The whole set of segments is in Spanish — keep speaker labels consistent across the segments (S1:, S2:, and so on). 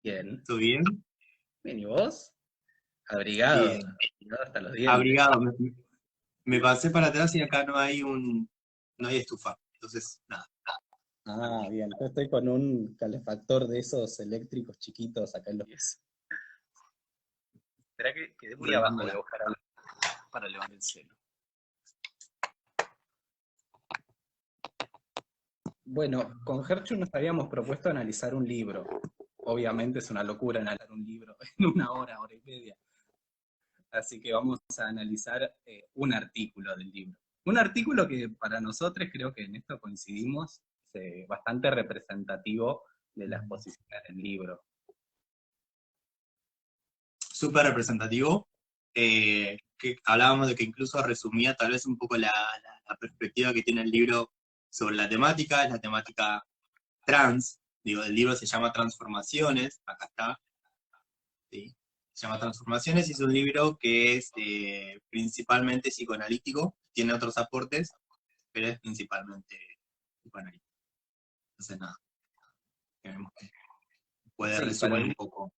S1: Bien.
S2: ¿Todo bien?
S1: Bien, ¿y vos? Abrigado,
S2: Bien.
S1: abrigado hasta los dientes.
S2: Abrigado. Me pasé para atrás y acá no hay estufa. Entonces, nada.
S1: Ah, bien. Yo estoy con un calefactor de esos eléctricos chiquitos acá en los pies. Espera que quedé muy abajo, voy a
S2: Remándola.
S1: buscar algo para levantar el cielo. Bueno, con Gerchu nos habíamos propuesto analizar un libro. Obviamente es una locura analizar un libro en una hora, hora y media. Así que vamos a analizar un artículo del libro. Un artículo que para nosotros, creo que en esto coincidimos, es bastante representativo de las posiciones del libro.
S2: Súper representativo. Que hablábamos de que incluso resumía tal vez un poco la perspectiva que tiene el libro sobre la temática. Es la temática trans. Digo, el libro se llama Transformaciones. Acá está. ¿Sí? Se llama Transformaciones y es un libro que es principalmente psicoanalítico. Tiene otros aportes, pero es principalmente psicoanalítico. Entonces, nada, queremos que puede
S1: Sí,
S2: resumir un poco.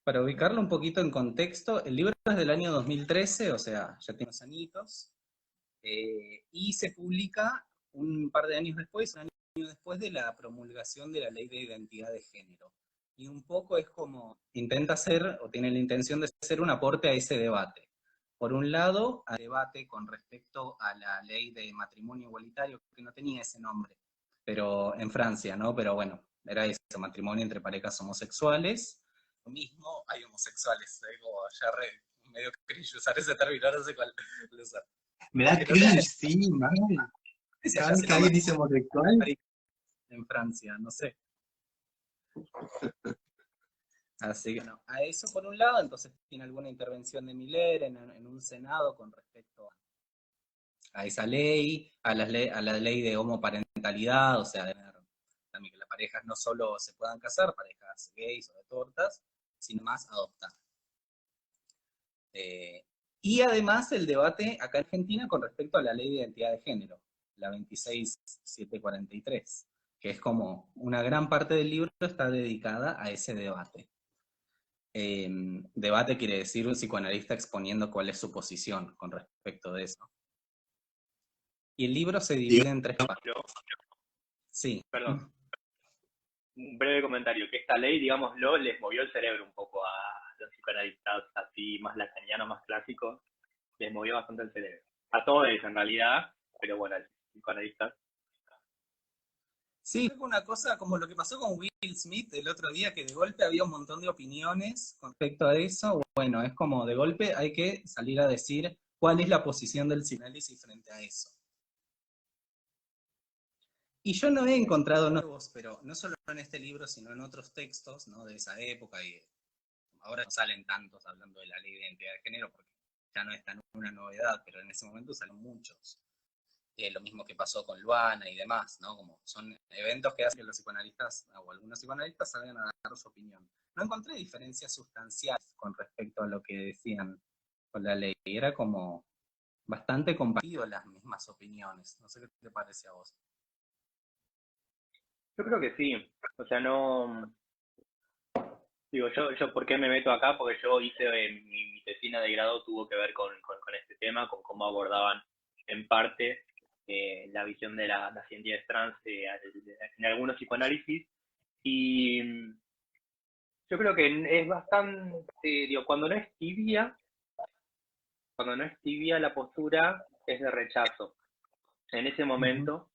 S1: para ubicarlo un poquito en contexto, el libro es del año 2013, o sea, ya tiene unos añitos, y se publica un par de años después, un año después de la promulgación de la Ley de Identidad de Género. Y un poco es como, intenta hacer, o tiene la intención de hacer un aporte a ese debate. Por un lado, al debate con respecto a la ley de matrimonio igualitario, que no tenía ese nombre, pero en Francia, ¿no? Pero bueno, era eso, matrimonio entre parejas homosexuales. Lo mismo, hay homosexuales, como ya medio cringe usar ese término, no sé cuál usar.
S2: Me da
S1: Porque no sé
S2: cringe, sí, mal.
S1: si
S2: Cada
S1: allá
S2: vez
S1: se
S2: que
S1: nombra
S2: alguien dice homosexual,
S1: en Francia, no sé. Así que no, a eso por un lado, entonces tiene alguna intervención de Miller en un Senado con respecto a esa ley, a la ley de homoparentalidad, o sea, de también que las parejas no solo se puedan casar, parejas gays o de tortas, sino más adoptar. Eh, y además el debate acá en Argentina con respecto a la ley de identidad de género, la 26743, que es como una gran parte del libro está dedicada a ese debate. Debate quiere decir un psicoanalista exponiendo cuál es su posición con respecto de eso. Y el libro se
S2: digo,
S1: divide en tres partes.
S3: Yo,
S1: Sí.
S3: perdón, un breve comentario, que esta ley, digámoslo, les movió el cerebro un poco a los psicoanalistas así más lacanianos, más clásicos, les movió bastante el cerebro. A todos en realidad, pero bueno, a los psicoanalistas.
S1: Sí, fue una cosa como lo que pasó con Will Smith el otro día, que de golpe había un montón de opiniones con respecto a eso. Bueno, es como de golpe hay que salir a decir cuál es la posición del psicoanálisis frente a eso. Y yo no he encontrado nuevos, pero no solo en este libro, sino en otros textos, ¿no?, de esa época, y ahora no salen tantos hablando de la ley de identidad de género, porque ya no es tan una novedad, pero en ese momento salen muchos. Lo mismo que pasó con Luana y demás, ¿no? Como son eventos que hacen que los psicoanalistas, o algunos psicoanalistas, salgan a dar su opinión. No encontré diferencias sustanciales con respecto a lo que decían con la ley. Era como bastante compartido las mismas opiniones. No sé qué te parece a vos.
S3: Yo creo que sí, o sea, no, digo, yo ¿por qué me meto acá? Porque yo hice, mi tesina de grado tuvo que ver con este tema, con cómo abordaban en parte la visión de las identidades trans en algunos psicoanálisis. Y yo creo que es bastante, digo, cuando no es tibia la postura, es de rechazo en ese momento.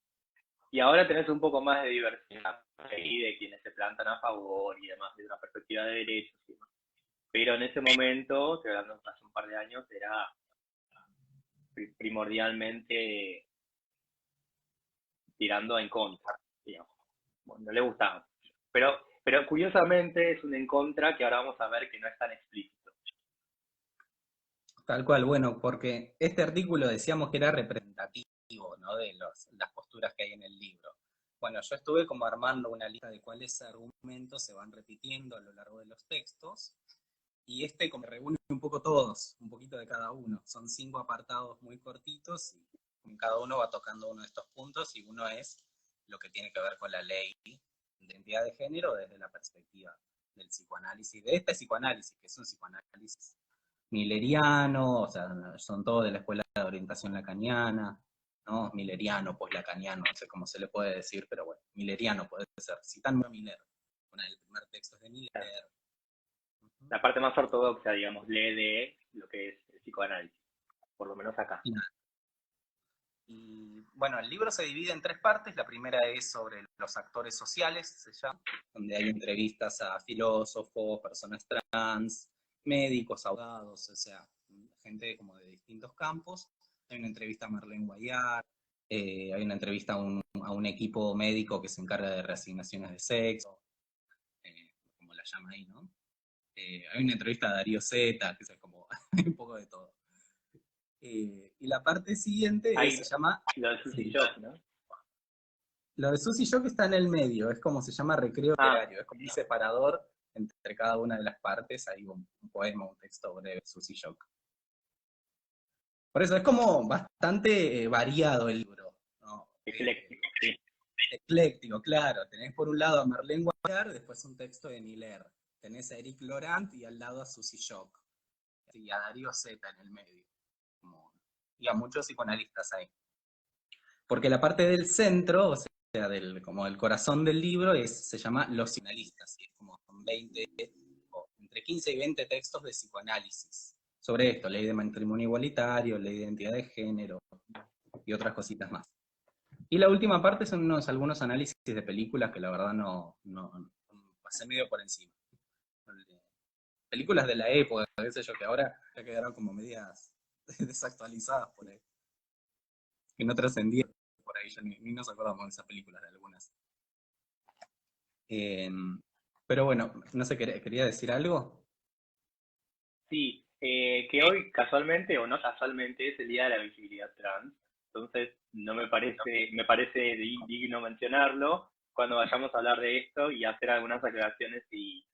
S3: Y ahora tenés un poco más de diversidad ahí de quienes se plantan a favor y demás, de una perspectiva de derechos y demás. Pero en ese momento, estoy hablando hace un par de años, era primordialmente tirando en contra, digamos. Bueno, no le gustaba. Pero curiosamente es un en contra que ahora vamos a ver que no es tan explícito.
S1: Tal cual, bueno, porque este artículo decíamos que era representativo, ¿no?, de las posturas que hay en el libro. Bueno, yo estuve como armando una lista de cuáles argumentos se van repitiendo a lo largo de los textos, y este como reúne un poco todos, un poquito de cada uno. Son 5 apartados muy cortitos, y en cada uno va tocando uno de estos puntos, y uno es lo que tiene que ver con la ley identidad de género desde la perspectiva del psicoanálisis, de este psicoanálisis, que es un psicoanálisis milleriano, o sea, son todos de la escuela de orientación lacaniana, ¿no? Milleriano, pues lacaniano, no sé cómo se le puede decir, pero bueno, milleriano puede ser, citando a Miller. Bueno, el primer texto es de Miller.
S3: La parte más ortodoxa, digamos, lee de lo que es el psicoanálisis, por lo menos acá.
S1: Y bueno, el libro se divide en 3 partes. La primera es sobre los actores sociales, se llama, donde hay entrevistas a filósofos, personas trans, médicos, abogados, o sea, gente como de distintos campos. Hay una entrevista a Marlene Guayar, hay una entrevista a un equipo médico que se encarga de reasignaciones de sexo, como la llama ahí, ¿no? Hay una entrevista a Darío Zeta, que es como un poco de todo. Y la parte siguiente se llama...
S3: Lo de Susie Shock, ¿no?
S1: Lo de Susie Shock está en el medio, es como se llama recreo literario, es como un separador entre cada una de las partes, hay un poema, un texto breve de Susie Shock. Por eso es como bastante variado el libro, ¿no?
S3: Ecléctico, sí.
S1: Ecléctico, claro. Tenés por un lado a Marlene Guayar, después un texto de Miller. Tenés a Eric Laurent y al lado a Susie Shock. Y a Darío Zeta en el medio. Y a muchos psicoanalistas ahí. Porque la parte del centro, o sea, como el corazón del libro, se llama Los psicoanalistas. Y es como 20, o entre 15 y 20 textos de psicoanálisis. Sobre esto, ley de matrimonio igualitario, ley de identidad de género, y otras cositas más. Y la última parte son algunos análisis de películas que la verdad no pasé medio por encima. Películas de la época, qué sé yo, que ahora ya quedaron como medias desactualizadas por ahí. Que no trascendieron por ahí, ya ni nos acordamos de esas películas de algunas. Pero bueno, no sé, ¿quería decir algo?
S3: Sí, que hoy casualmente o no casualmente es el Día de la Visibilidad Trans, entonces no me parece digno mencionarlo cuando vayamos a hablar de esto y hacer algunas aclaraciones y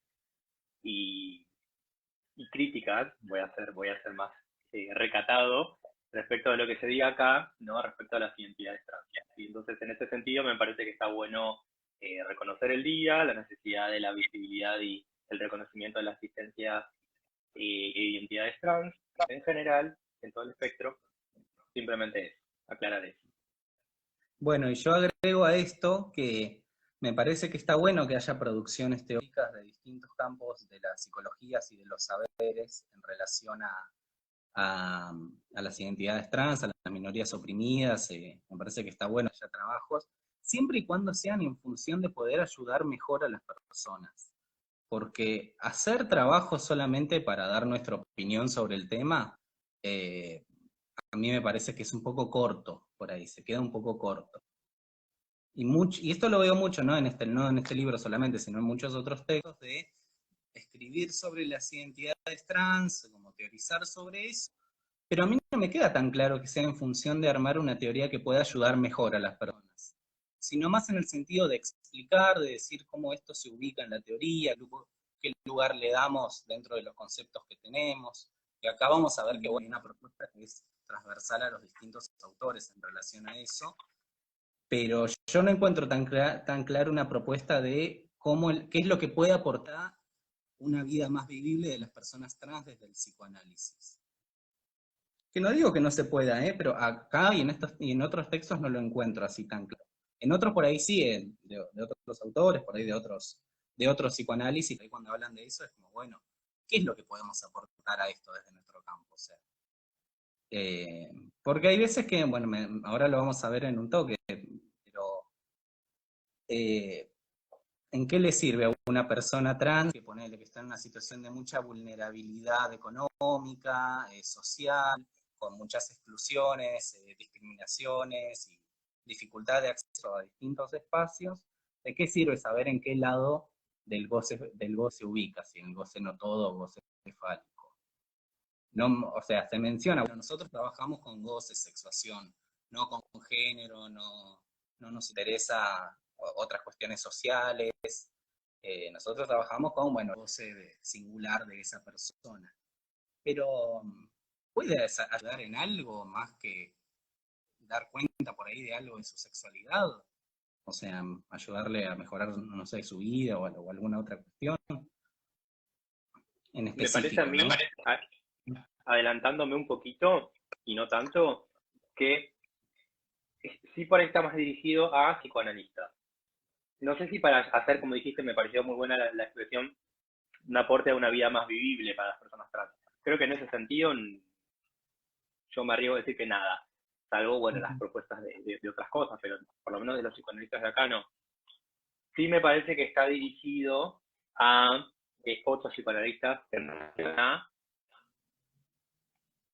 S3: críticas, voy a ser más recatado respecto a lo que se diga acá, ¿no? Respecto a las identidades trans. Y entonces, en ese sentido, me parece que está bueno reconocer el día, la necesidad de la visibilidad y el reconocimiento de la asistencia e identidades trans en general, en todo el espectro. Simplemente eso, aclarar eso.
S1: Bueno, y yo agrego a esto que me parece que está bueno que haya producciones teóricas de distintos campos de las psicologías y de los saberes en relación a las identidades trans, a las minorías oprimidas. Me parece que está bueno que haya trabajos, siempre y cuando sean en función de poder ayudar mejor a las personas. Porque hacer trabajos solamente para dar nuestra opinión sobre el tema, a mí me parece que es un poco corto por ahí, se queda un poco corto. Y esto lo veo mucho, no en este libro solamente, sino en muchos otros textos, de escribir sobre las identidades trans, como teorizar sobre eso, pero a mí no me queda tan claro que sea en función de armar una teoría que pueda ayudar mejor a las personas, sino más en el sentido de explicar, de decir cómo esto se ubica en la teoría, qué lugar le damos dentro de los conceptos que tenemos, y acá vamos a ver que hay una propuesta que es transversal a los distintos autores en relación a eso, pero yo no encuentro tan clara una propuesta de qué es lo que puede aportar una vida más vivible de las personas trans desde el psicoanálisis. Que no digo que no se pueda, pero acá y en otros textos no lo encuentro así tan claro. En otros por ahí sí, de otros autores, por ahí de otros psicoanálisis, ahí cuando hablan de eso es como, bueno, ¿qué es lo que podemos aportar a esto desde nuestro campo? O sea, porque hay veces que, bueno, ahora lo vamos a ver en un toque, pero ¿en qué le sirve a una persona trans que está en una situación de mucha vulnerabilidad económica, social, con muchas exclusiones, discriminaciones y dificultad de acceso a distintos espacios? ¿De qué sirve saber en qué lado del goce ubica, si en el goce no todo o goce cefálico? No, o sea, se menciona, bueno, nosotros trabajamos con goce, sexuación, no con género, no nos interesa otras cuestiones sociales. Nosotros trabajamos con, bueno, goce singular de esa persona. Pero, ¿puede ayudar en algo más que dar cuenta por ahí de algo de su sexualidad? O sea, ayudarle a mejorar, no sé, su vida o alguna otra cuestión en
S3: Me parece a
S1: específico,
S3: mí,
S1: ¿no?
S3: adelantándome un poquito, y no tanto, que sí por ahí está más dirigido a psicoanalistas. No sé si para hacer, como dijiste, me pareció muy buena la expresión, un aporte a una vida más vivible para las personas trans. Creo que en ese sentido yo me arriesgo a decir que nada, salvo, bueno, las propuestas de otras cosas, pero por lo menos de los psicoanalistas de acá no. Sí me parece que está dirigido a otros psicoanalistas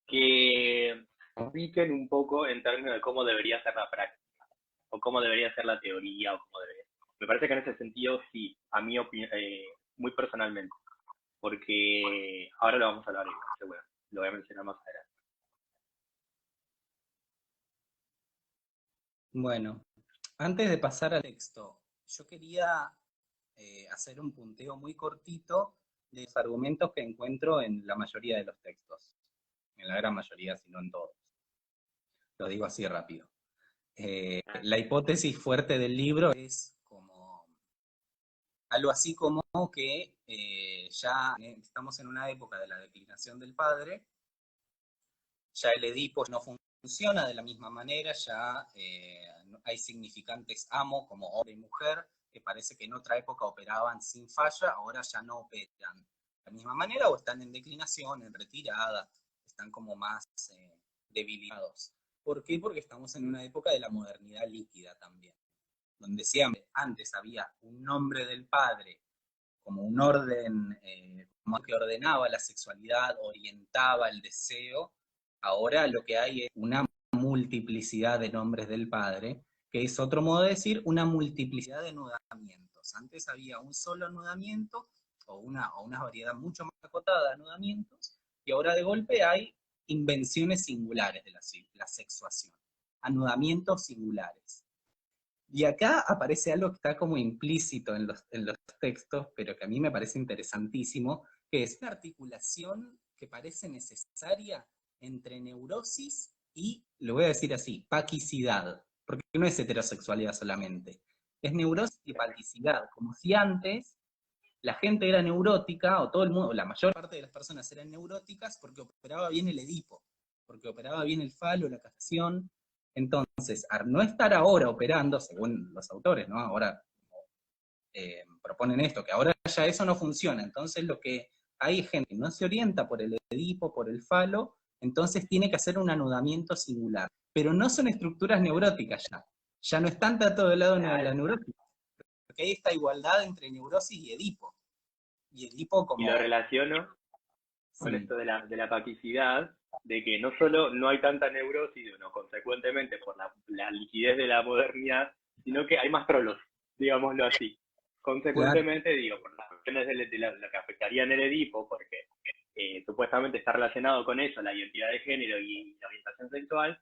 S3: que ubiquen un poco en términos de cómo debería ser la práctica, o cómo debería ser la teoría, o cómo debería. Me parece que en ese sentido sí, a mí muy personalmente, porque ahora lo vamos a hablar, seguro, lo voy a mencionar más adelante.
S1: Bueno, antes de pasar al texto, yo quería hacer un punteo muy cortito de los argumentos que encuentro en la mayoría de los textos, en la gran mayoría, si no en todos. Lo digo así rápido. La hipótesis fuerte del libro es como algo así como que ya estamos en una época de la declinación del padre, ya el Edipo no funciona de la misma manera, ya hay significantes amo como hombre y mujer, que parece que en otra época operaban sin falla, ahora ya no operan de la misma manera o están en declinación, en retirada, están como más debilitados. ¿Por qué? Porque estamos en una época de la modernidad líquida también, donde siempre antes había un nombre del padre como un orden como que ordenaba la sexualidad, orientaba el deseo, ahora lo que hay es una multiplicidad de nombres del padre, que es otro modo de decir una multiplicidad de anudamientos. Antes había un solo anudamiento o una variedad mucho más acotada de anudamientos, y ahora de golpe hay invenciones singulares de la sexuación, anudamientos singulares. Y acá aparece algo que está como implícito en los textos, pero que a mí me parece interesantísimo, que es una articulación que parece necesaria entre neurosis y, lo voy a decir así, paquicidad, porque no es heterosexualidad solamente, es neurosis y paquicidad, como si antes la gente era neurótica, o todo el mundo, o la mayor parte de las personas eran neuróticas porque operaba bien el Edipo, porque operaba bien el falo, la castración. Entonces, al no estar ahora operando, según los autores, ¿no? Ahora proponen esto, que ahora ya eso no funciona. Entonces, lo que hay gente que no se orienta por el Edipo, por el falo, entonces tiene que hacer un anudamiento singular. Pero no son estructuras neuróticas ya. Ya no están tanto del lado de la neurótica. Porque hay esta igualdad entre neurosis y Edipo. Y Edipo
S3: Y
S1: como...
S3: lo relaciono con
S1: Sí,
S3: esto de la paquicidad, de que no solo no hay tanta neurosis, no, consecuentemente por la liquidez de la modernidad, sino que hay más trolos, digámoslo así.
S1: claro.
S3: Consecuentemente, digo, por las cuestiones lo que afectaría en el Edipo, porque supuestamente está relacionado con eso, la identidad de género y la orientación sexual,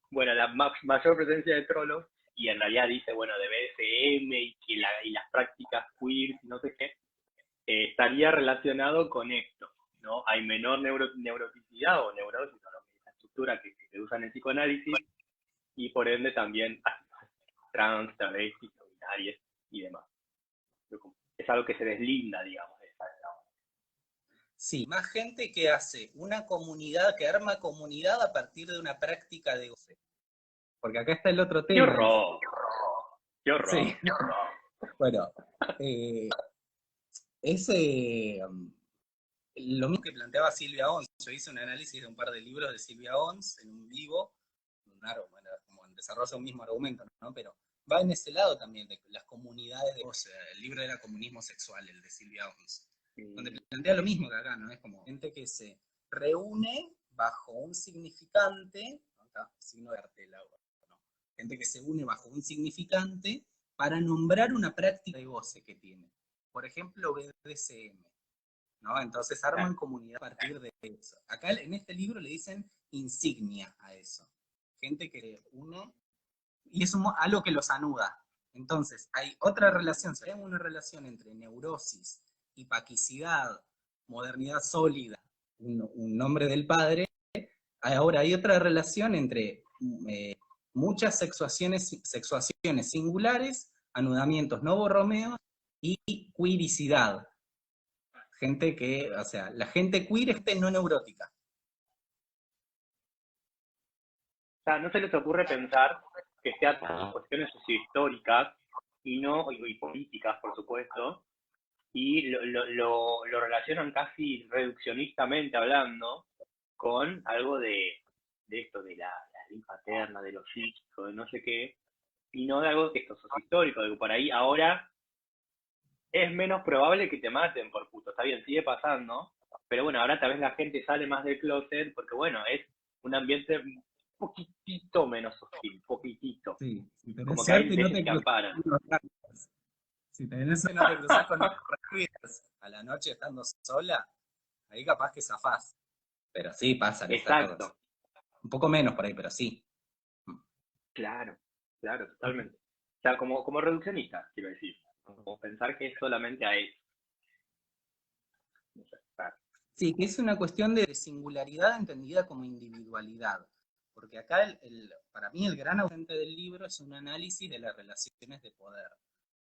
S3: bueno, la mayor presencia de trolos, y en realidad dice, bueno, de BDSM y las prácticas queer, no sé qué, estaría relacionado con esto, ¿no? Hay menor neuroticidad o neurosis, o la estructura que se usa en el psicoanálisis, y por ende también hay trans, travestis, no binarias y demás. Es algo que se deslinda, digamos, de esa.
S1: Sí, más gente que hace una comunidad, que arma comunidad a partir de una práctica de goce. Porque acá está el otro
S3: ¡Qué
S1: tema.
S3: horror! ¡Qué
S1: Sí,
S3: horror! ¡Qué horror!
S1: bueno, eh, ese, lo mismo que planteaba Silvia Ons. Yo hice un análisis de un par de libros de Silvia Ons en un vivo, bueno, como en desarrollo un mismo argumento, ¿no? Pero va en ese lado también, de las comunidades de goce. El libro era Comunismo Sexual, el de Silvia Ons, donde plantea lo mismo que acá, ¿no? Es como gente que se reúne bajo un significante, ¿no? Acá, signo de Artela, ¿no? Gente que se une bajo un significante para nombrar una práctica de goce que tiene. Por ejemplo, BDSM, ¿no? Entonces arman comunidad a partir de eso. Acá en este libro le dicen insignia a eso. Gente que une, y es algo que los anuda. Entonces, hay otra relación, si hay una relación entre neurosis y paquicidad, modernidad sólida, un nombre del padre, ahora hay otra relación entre muchas sexuaciones singulares, anudamientos novorromeos y queericidad. Gente que, o sea, la gente queer es gente no neurótica.
S3: O sea, no se les ocurre pensar que sea por cuestiones sociohistóricas y políticas, por supuesto, y lo relacionan casi reduccionistamente hablando con algo de esto, de la ley paterna, de lo psíquico, de no sé qué, y no de algo que esto es histórico, de que por ahí ahora es menos probable que te maten por puto. Está bien, sigue pasando, pero bueno, ahora tal vez la gente sale más del closet porque bueno, es un ambiente un poquitito menos hostil, poquitito.
S1: Sí, si tenés
S3: Como que hay
S1: suerte y no
S3: leyes
S1: te
S3: que
S1: cruzas
S3: amparan.
S1: con los raros. Si tenés suerte y no te cruzás con los raros a la noche estando sola, ahí capaz que zafás. Pero sí, pasan estas cosas.
S3: Exacto,
S1: Un poco menos por ahí, pero sí.
S3: claro, claro, totalmente. O sea, como reduccionista, quiero decir. Como pensar que es solamente a eso. No sé, claro.
S1: Sí, que es una cuestión de singularidad entendida como individualidad. Porque acá, para mí, el gran ausente del libro es un análisis de las relaciones de poder.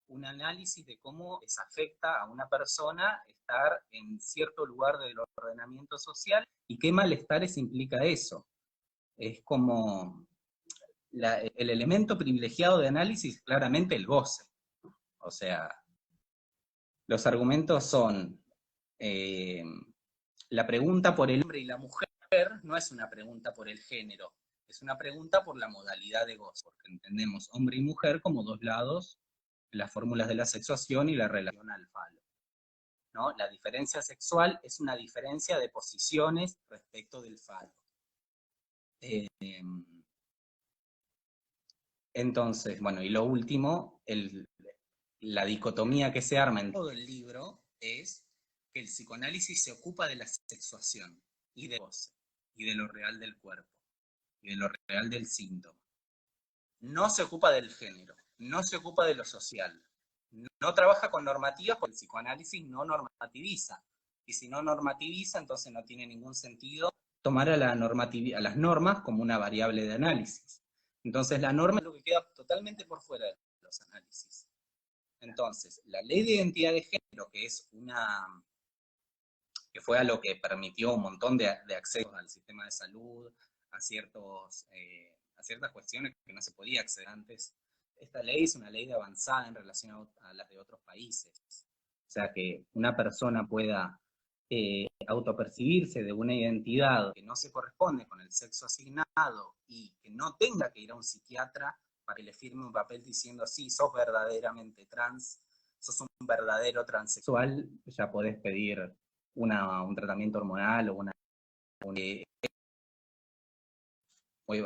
S1: Un análisis de cómo les afecta a una persona estar en cierto lugar del ordenamiento social y qué malestares implica eso. Es como el elemento privilegiado de análisis, claramente el goce. O sea, los argumentos son, la pregunta por el hombre y la mujer no es una pregunta por el género, es una pregunta por la modalidad de goce, porque entendemos hombre y mujer como dos lados, las fórmulas de la sexuación y la relación al falo, ¿no? La diferencia sexual es una diferencia de posiciones respecto del falo. Entonces, bueno, y lo último, la dicotomía que se arma en todo el libro es que el psicoanálisis se ocupa de la sexuación y de goce, y de lo real del cuerpo, y de lo real del síntoma. No se ocupa del género, no se ocupa de lo social, no trabaja con normativas porque el psicoanálisis no normativiza. Y si no normativiza, entonces no tiene ningún sentido tomar a las normas como una variable de análisis. Entonces la norma es lo que queda totalmente por fuera de los análisis. Entonces, la ley de identidad de género, que fue a lo que permitió un montón de accesos al sistema de salud, a ciertas cuestiones que no se podía acceder antes. Esta ley es una ley de avanzada en relación a las de otros países. O sea, que una persona pueda autopercibirse de una identidad que no se corresponde con el sexo asignado y que no tenga que ir a un psiquiatra para que le firme un papel diciendo, sí, sos verdaderamente trans, sos un verdadero transexual, ya podés pedir un tratamiento hormonal o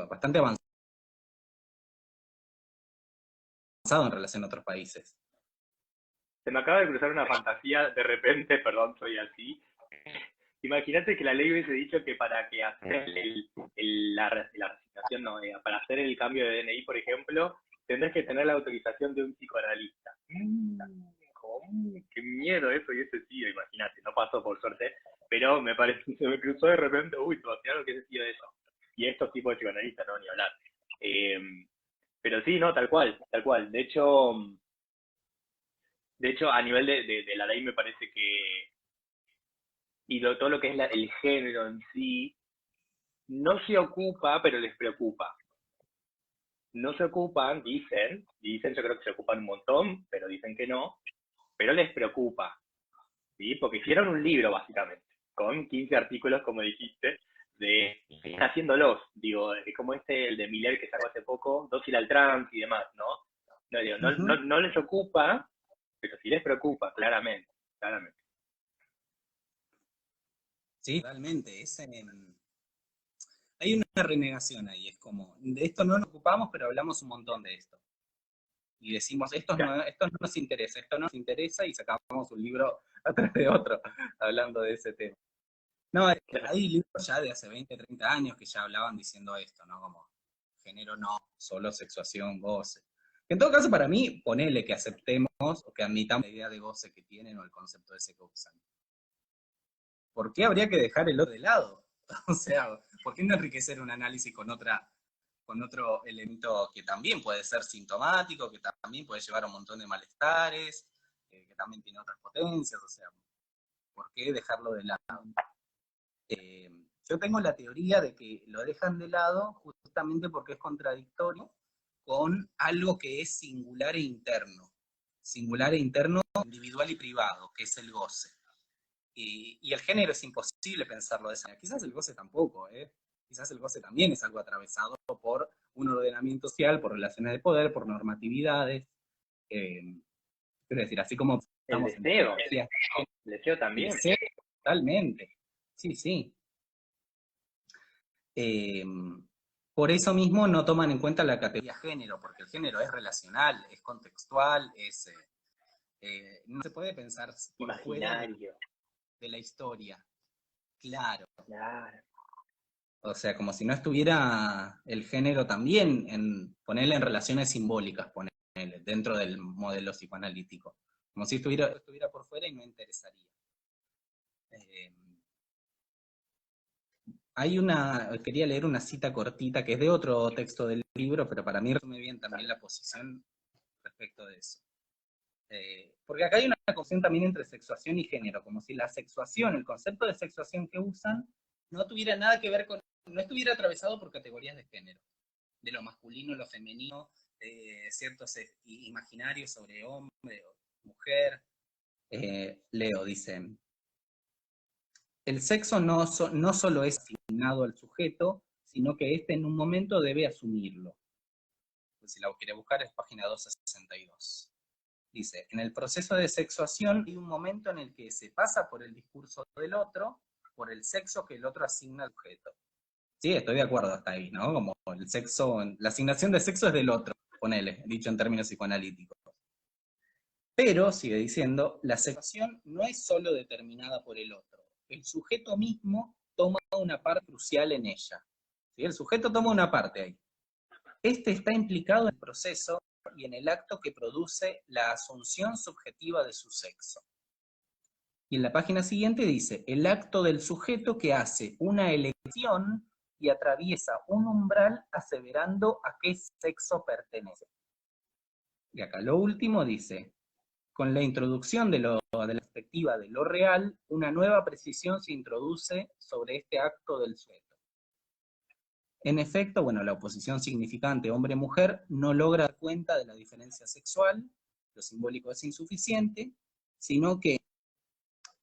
S1: bastante avanzado en relación a otros países.
S3: Se me acaba de cruzar una fantasía de repente, perdón, soy así. Imagínate que la ley hubiese dicho que para que hacer la resignación, no, para hacer el cambio de DNI, por ejemplo, tendrás que tener la autorización de un psicoanalista. Qué miedo eso y ese tío, imagínate, no pasó por suerte, pero me parece, se me cruzó de repente, uy, Sebastián, lo que es tío de eso. Y estos tipos de psicoanalistas, no, ni hablar. Pero sí, no, tal cual, tal cual. De hecho, a nivel de la ley me parece que, todo lo que es el género en sí, no se ocupa, pero les preocupa. No se ocupan, dicen, yo creo que se ocupan un montón, pero dicen que no, pero les preocupa, ¿sí? Porque hicieron un libro, básicamente, con 15 artículos, como dijiste, de haciéndolos, digo, como el de Miller que sacó hace poco, Dócil al trans y demás, ¿no? No, digo, no les ocupa, pero sí les preocupa, claramente, claramente.
S1: Sí, realmente. Hay una renegación ahí, es como, de esto no nos ocupamos, pero hablamos un montón de esto. Y decimos, esto no nos interesa, y sacamos un libro atrás de otro, hablando de ese tema. No, hay libros ya de hace 20, 30 años que ya hablaban diciendo esto, ¿no? Como, género no, solo sexuación, goce. En todo caso, para mí, ponele que aceptemos o que admitamos la idea de goce que tienen o el concepto ese que usan. ¿Por qué habría que dejar el otro de lado? O sea, ¿por qué no enriquecer un análisis con otra con otro elemento que también puede ser sintomático, que también puede llevar a un montón de malestares, que también tiene otras potencias, o sea, ¿por qué dejarlo de lado? Yo tengo la teoría de que lo dejan de lado justamente porque es contradictorio con algo que es singular e interno, individual y privado, que es el goce. Y el género es imposible pensarlo de esa manera. Quizás el goce tampoco, quizás el goce también es algo atravesado por un ordenamiento social, por relaciones de poder, por normatividades. Quiero decir, así como
S3: El
S1: estamos
S3: deseo,
S1: en
S3: el deseo también.
S1: deseo, totalmente. Sí, sí. Por eso mismo no toman en cuenta la categoría género, porque el género es relacional, es contextual, no se puede pensar por fuera
S3: Imaginario.
S1: de la historia. Claro.
S3: Claro.
S1: O sea, como si no estuviera el género también ponerle en relaciones simbólicas, ponerle dentro del modelo psicoanalítico. Como si estuviera por fuera y no interesaría. Quería leer una cita cortita que es de otro texto del libro, pero para mí resume bien también la posición respecto de eso. Porque acá hay una confusión también entre sexuación y género, como si la sexuación, el concepto de sexuación que usan, no tuviera nada que ver no estuviera atravesado por categorías de género, de lo masculino, lo femenino, ciertos imaginarios sobre hombre o mujer. Leo dice, el sexo no solo es asignado al sujeto, sino que éste en un momento debe asumirlo. Si la quiere buscar es página 262. Dice, en el proceso de sexuación hay un momento en el que se pasa por el discurso del otro, por el sexo que el otro asigna al sujeto. Sí, estoy de acuerdo hasta ahí, ¿no? Como el sexo, la asignación de sexo es del otro, ponele, dicho en términos psicoanalíticos. Pero, sigue diciendo, la sexuación no es solo determinada por el otro. El sujeto mismo toma una parte crucial en ella. ¿Sí? El sujeto toma una parte ahí. Este está implicado en el proceso y en el acto que produce la asunción subjetiva de su sexo. Y en la página siguiente dice, el acto del sujeto que hace una elección y atraviesa un umbral aseverando a qué sexo pertenece. Y acá lo último dice, con la introducción de la perspectiva de lo real, una nueva precisión se introduce sobre este acto del sujeto. En efecto, bueno, la oposición significante hombre-mujer no logra dar cuenta de la diferencia sexual, lo simbólico es insuficiente, sino que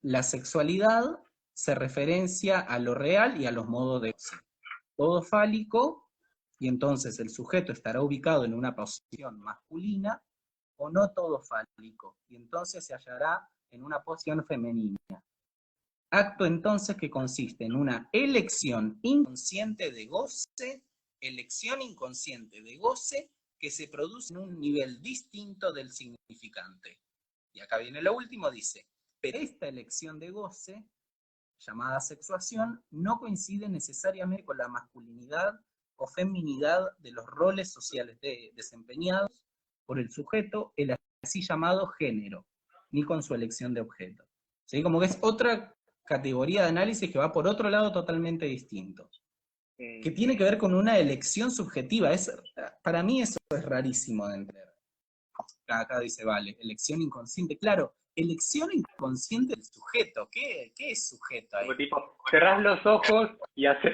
S1: la sexualidad se referencia a lo real y a los modos de goce. Todo fálico, y entonces el sujeto estará ubicado en una posición masculina, o no todo fálico, y entonces se hallará en una posición femenina. Acto entonces que consiste en una elección inconsciente de goce que se produce en un nivel distinto del significante. Y acá viene lo último, dice, pero esta elección de goce, llamada sexuación, no coincide necesariamente con la masculinidad o feminidad de los roles sociales desempeñados por el sujeto, el así llamado género, ni con su elección de objeto. ¿Sí? Como que es otra categoría de análisis que va por otro lado totalmente distinto, que tiene que ver con una elección subjetiva. Para mí eso es rarísimo de entender. Acá dice, vale, elección inconsciente. Claro, elección inconsciente del sujeto. ¿Qué es sujeto ahí?
S3: Como tipo, cerrás los ojos y haces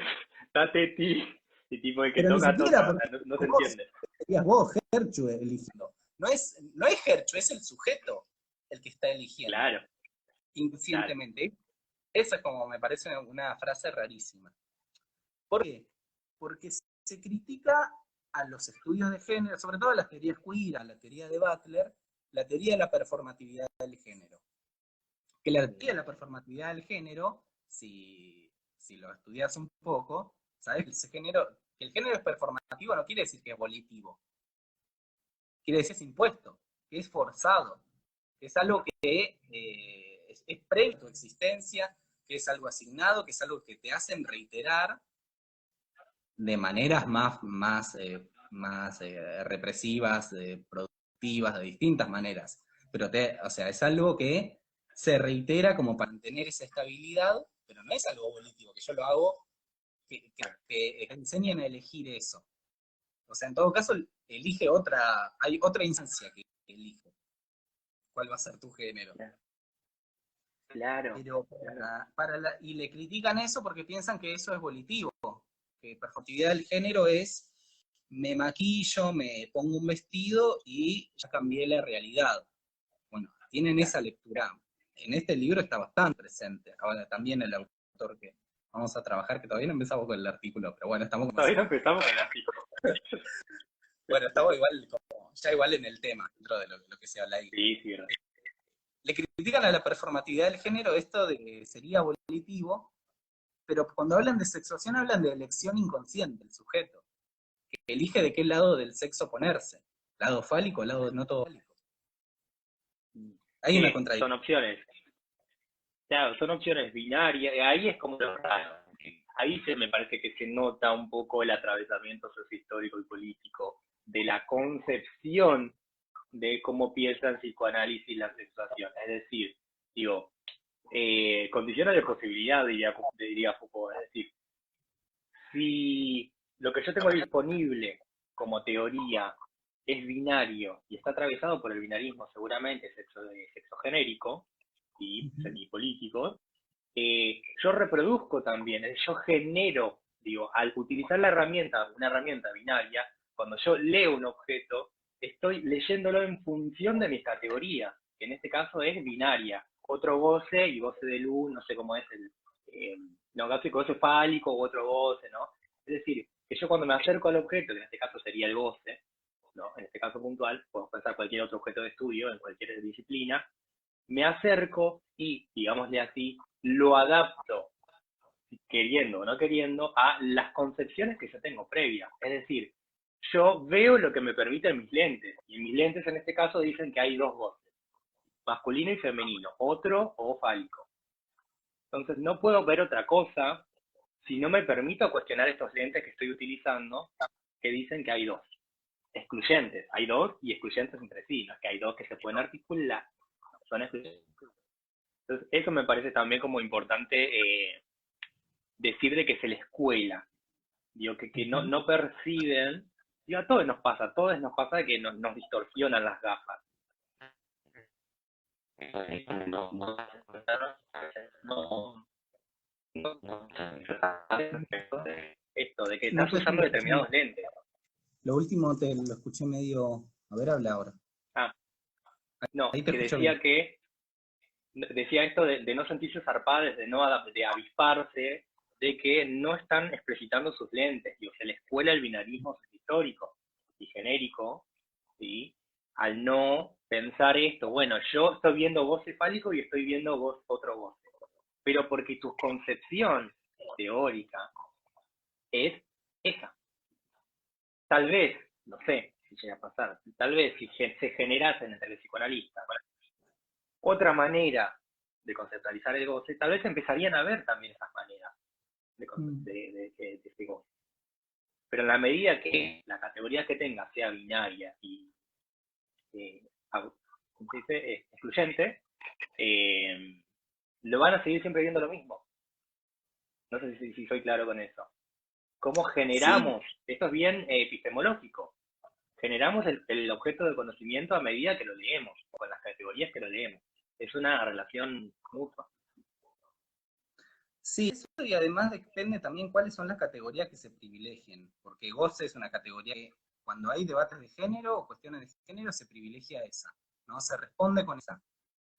S3: date ti, y tipo el que
S1: Pero
S3: toca,
S1: ni siquiera,
S3: toca,
S1: porque
S3: no se entiende.
S1: serías vos, Gertrude, eligiendo. No es Gertrude, es el sujeto el que está eligiendo.
S3: Claro.
S1: Inconscientemente. Claro. Esa como me parece una frase rarísima. ¿Por qué? Porque se critica a los estudios de género, sobre todo a las teorías queer, a la teoría de Butler, la teoría de la performatividad del género. Que la teoría de la performatividad del género, si lo estudias un poco, sabes que el género es performativo no quiere decir que es volitivo. Quiere decir que es impuesto, que es forzado, que es algo que es previo a tu existencia, que es algo asignado, que es algo que te hacen reiterar de maneras más represivas, productivas, de distintas maneras. Pero o sea, es algo que se reitera como para mantener esa estabilidad, pero no es algo volitivo, que yo lo hago, que enseñen a elegir eso. O sea, en todo caso, hay otra instancia que elige cuál va a ser tu género.
S3: Claro.
S1: Pero y le critican eso porque piensan que eso es volitivo, que performatividad del género es me maquillo, me pongo un vestido y ya cambié la realidad. Bueno, tienen esa lectura. En este libro está bastante presente. Ahora también el autor que vamos a trabajar, que todavía no empezamos con el artículo, pero bueno, estamos como
S3: Todavía no empezamos con el artículo.
S1: bueno, estamos igual en el tema, dentro de lo que se habla ahí.
S3: Sí, sí, verdad.
S1: Le critican a la performatividad del género esto de que sería volitivo, pero cuando hablan de sexuación hablan de elección inconsciente del sujeto, que elige de qué lado del sexo ponerse, lado fálico, lado no todo fálico. Hay una contradicción.
S3: Son opciones. Claro, son opciones binarias, ahí es como lo raro. Ahí me parece que se nota un poco el atravesamiento sociohistórico y político de la concepción de cómo piensa el psicoanálisis la sexuación. Es decir, digo, condiciones de posibilidad, diría Foucault. Es decir, si lo que yo tengo disponible como teoría es binario y está atravesado por el binarismo seguramente sexogenérico y semipolítico, yo reproduzco también, yo genero, digo, al utilizar una herramienta binaria, cuando yo leo un objeto, estoy leyéndolo en función de mis categorías, que en este caso es binaria, otro goce y goce de luz, no sé cómo es goce fálico u otro goce, ¿no? Es decir, que yo cuando me acerco al objeto, que en este caso sería el goce, ¿no? En este caso puntual, podemos pensar cualquier otro objeto de estudio en cualquier disciplina, me acerco y, digámosle así, lo adapto, queriendo o no queriendo, a las concepciones que yo tengo previas. Es decir, yo veo lo que me permiten mis lentes, y mis lentes en este caso dicen que hay dos voces, masculino y femenino, otro o fálico. Entonces no puedo ver otra cosa si no me permito cuestionar estos lentes que estoy utilizando, que dicen que hay dos. Excluyentes, hay dos y excluyentes entre sí, no es que hay dos que se pueden articular, son excluyentes. Entonces, eso me parece también como importante decir de que se les cuela, digo, que no perciben, digo, a todos nos pasa que nos distorsionan las gafas. Esto, de que estás usando determinados lentes.
S1: Lo último te lo escuché medio... A ver, habla ahora.
S3: No, que decía esto de no sentirse zarpadas, de avisparse, de que no están explotando sus lentes, digo, se les cuela el binarismo histórico y genérico, ¿sí? Al no pensar esto, bueno, yo estoy viendo goce fálico y estoy viendo otro goce, pero porque tu concepción teórica es esa. Tal vez, no sé si llega a pasar, tal vez si se generase entre el psicoanalista otra manera de conceptualizar el goce, tal vez empezarían a ver también esas maneras de este goce. Pero en la medida que la categoría que tenga sea binaria y excluyente, lo van a seguir siempre viendo lo mismo. No sé si soy claro con eso. ¿Cómo generamos? Sí. Esto es bien epistemológico. Generamos el objeto de conocimiento a medida que lo leemos, con las categorías que lo leemos. Es una relación mutua.
S1: Sí, eso y además depende también cuáles son las categorías que se privilegien, porque goce es una categoría que cuando hay debates de género o cuestiones de género se privilegia esa, ¿no? Se responde con esa.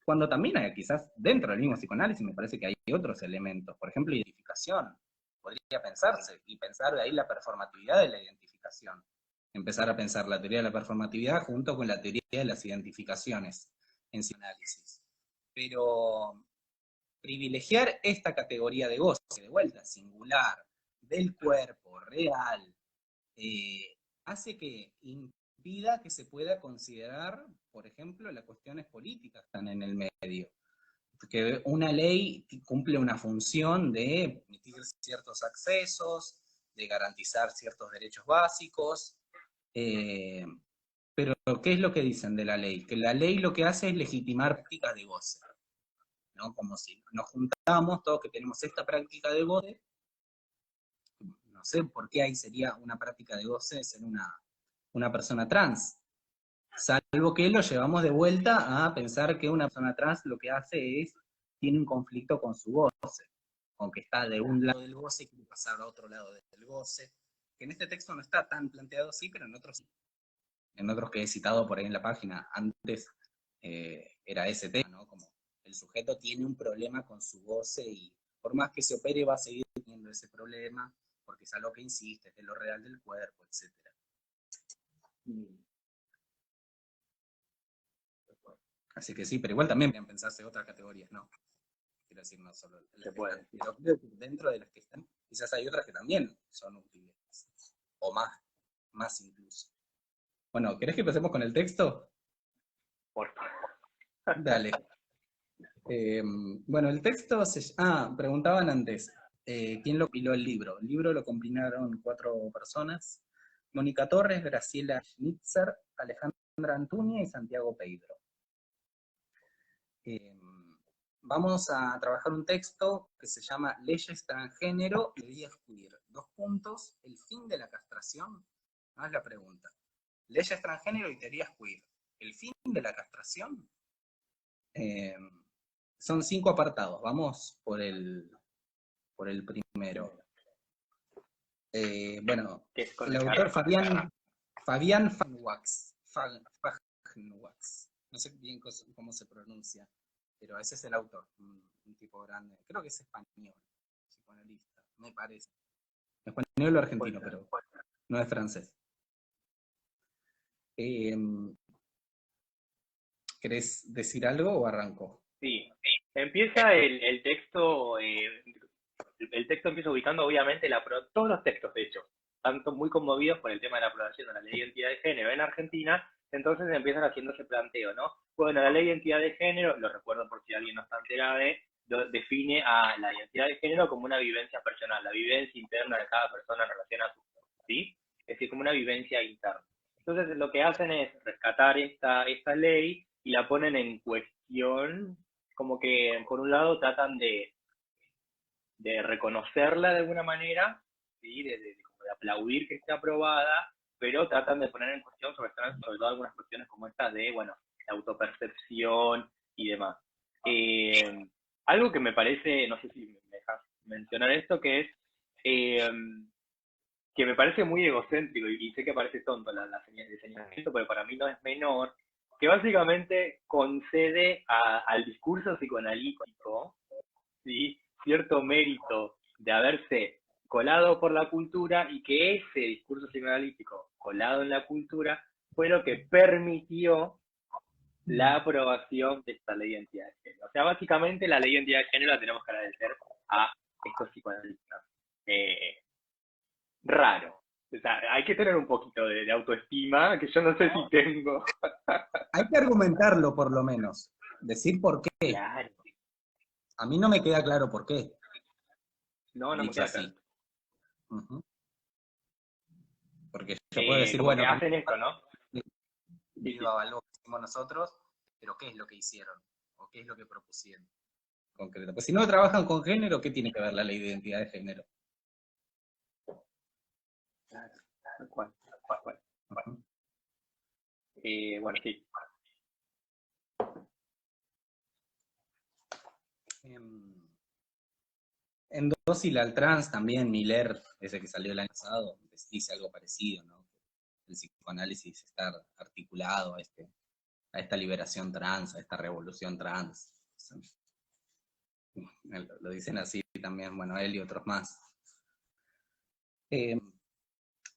S1: Cuando también hay, quizás dentro del mismo psicoanálisis me parece que hay otros elementos, por ejemplo, identificación, podría pensarse, y pensar de ahí la performatividad de la identificación. Empezar a pensar la teoría de la performatividad junto con la teoría de las identificaciones en psicoanálisis. Pero privilegiar esta categoría de goce, de vuelta, singular, del cuerpo, real, hace que impida que se pueda considerar, por ejemplo, las cuestiones políticas que están en el medio. Que una ley cumple una función de permitir ciertos accesos, de garantizar ciertos derechos básicos, pero ¿qué es lo que dicen de la ley? Que la ley lo que hace es legitimar prácticas de goce, ¿no? Como si nos juntamos todos que tenemos esta práctica de goce, no sé por qué ahí sería una práctica de goce ser una persona trans. Salvo que lo llevamos de vuelta a pensar que una persona trans lo que hace es, tiene un conflicto con su goce, aunque está de un lado del goce y quiere pasar a otro lado del goce, que en este texto no está tan planteado así, pero en otros sí. En otros que he citado por ahí en la página, antes era ese tema, ¿no? Como el sujeto tiene un problema con su goce y por más que se opere va a seguir teniendo ese problema, porque es algo que insiste, es de lo real del cuerpo, etc. Así que sí, pero igual también podrían pensarse otras categorías, ¿no? Quiero decir, no solo las
S3: Se
S1: que
S3: puede.
S1: están. Pero creo que dentro de las que están, quizás hay otras que también son útiles. O más incluso. Bueno, ¿querés que empecemos con el texto?
S3: Por favor.
S1: Dale. Bueno, el texto preguntaban antes, ¿quién lo piló el libro? El libro lo combinaron 4 personas, Mónica Torres, Graciela Schnitzer, Alejandra Antuña y Santiago Pedro. Vamos a trabajar un texto que se llama Leyes Transgénero y Teorías Queer. 2 puntos, el fin de la castración, no es la pregunta. Leyes Transgénero y Teorías Queer. El fin de la castración. Son 5 apartados, vamos por el primero. Bueno,
S3: Que es con
S1: el autor Fabián Fanwax, no sé bien cómo se pronuncia, pero ese es el autor, un tipo grande, creo que es español, psicoanalista, me parece. Español o argentino, pero no es francés. ¿Querés decir algo o arranco?
S3: Sí, empieza el texto, el texto empieza ubicando obviamente todos los textos, de hecho, tanto muy conmovidos por el tema de la aprobación de la ley de identidad de género en Argentina, entonces empiezan haciendo ese planteo, ¿no? Bueno, la ley de identidad de género, lo recuerdo por si alguien no está enterado, define a la identidad de género como una vivencia personal, la vivencia interna de cada persona en relación a su cuerpo, ¿sí? Es decir, como una vivencia interna. Entonces lo que hacen es rescatar esta ley y la ponen en cuestión, como que por un lado tratan de reconocerla de alguna manera, ¿sí? de aplaudir que esté aprobada, pero tratan de poner en cuestión sobre todo algunas cuestiones como estas de, bueno, la autopercepción y demás. Algo que me parece, no sé si me dejas mencionar esto, que es que me parece muy egocéntrico y sé que parece tonto la señalamiento, pero para mí no es menor, que básicamente concede al discurso psicoanalítico, ¿sí? Cierto mérito de haberse colado por la cultura y que ese discurso psicoanalítico colado en la cultura fue lo que permitió la aprobación de esta ley de identidad de género. O sea, básicamente la ley de identidad de género la tenemos que agradecer a estos psicoanalistas. Raro. O sea, hay que tener un poquito de autoestima, que yo no sé si tengo.
S1: Hay que argumentarlo por lo menos, decir por qué.
S3: Claro.
S1: A mí no me queda claro por qué.
S3: No me queda claro.
S1: Uh-huh. Porque yo puedo decir, bueno,
S3: que hacen esto, ¿no?
S1: Algo que hicimos nosotros, pero ¿qué es lo que hicieron? ¿O qué es lo que propusieron? Concreto. Pues si no trabajan con género, ¿qué tiene que ver la ley de identidad de género?
S3: Claro, tal cual.
S1: Uh-huh.
S3: Bueno, sí.
S1: En Dócil al Trans también, Miller, ese que salió el año pasado, dice algo parecido, ¿no? El psicoanálisis está articulado a esta liberación trans, a esta revolución trans. Lo dicen así también, bueno, él y otros más.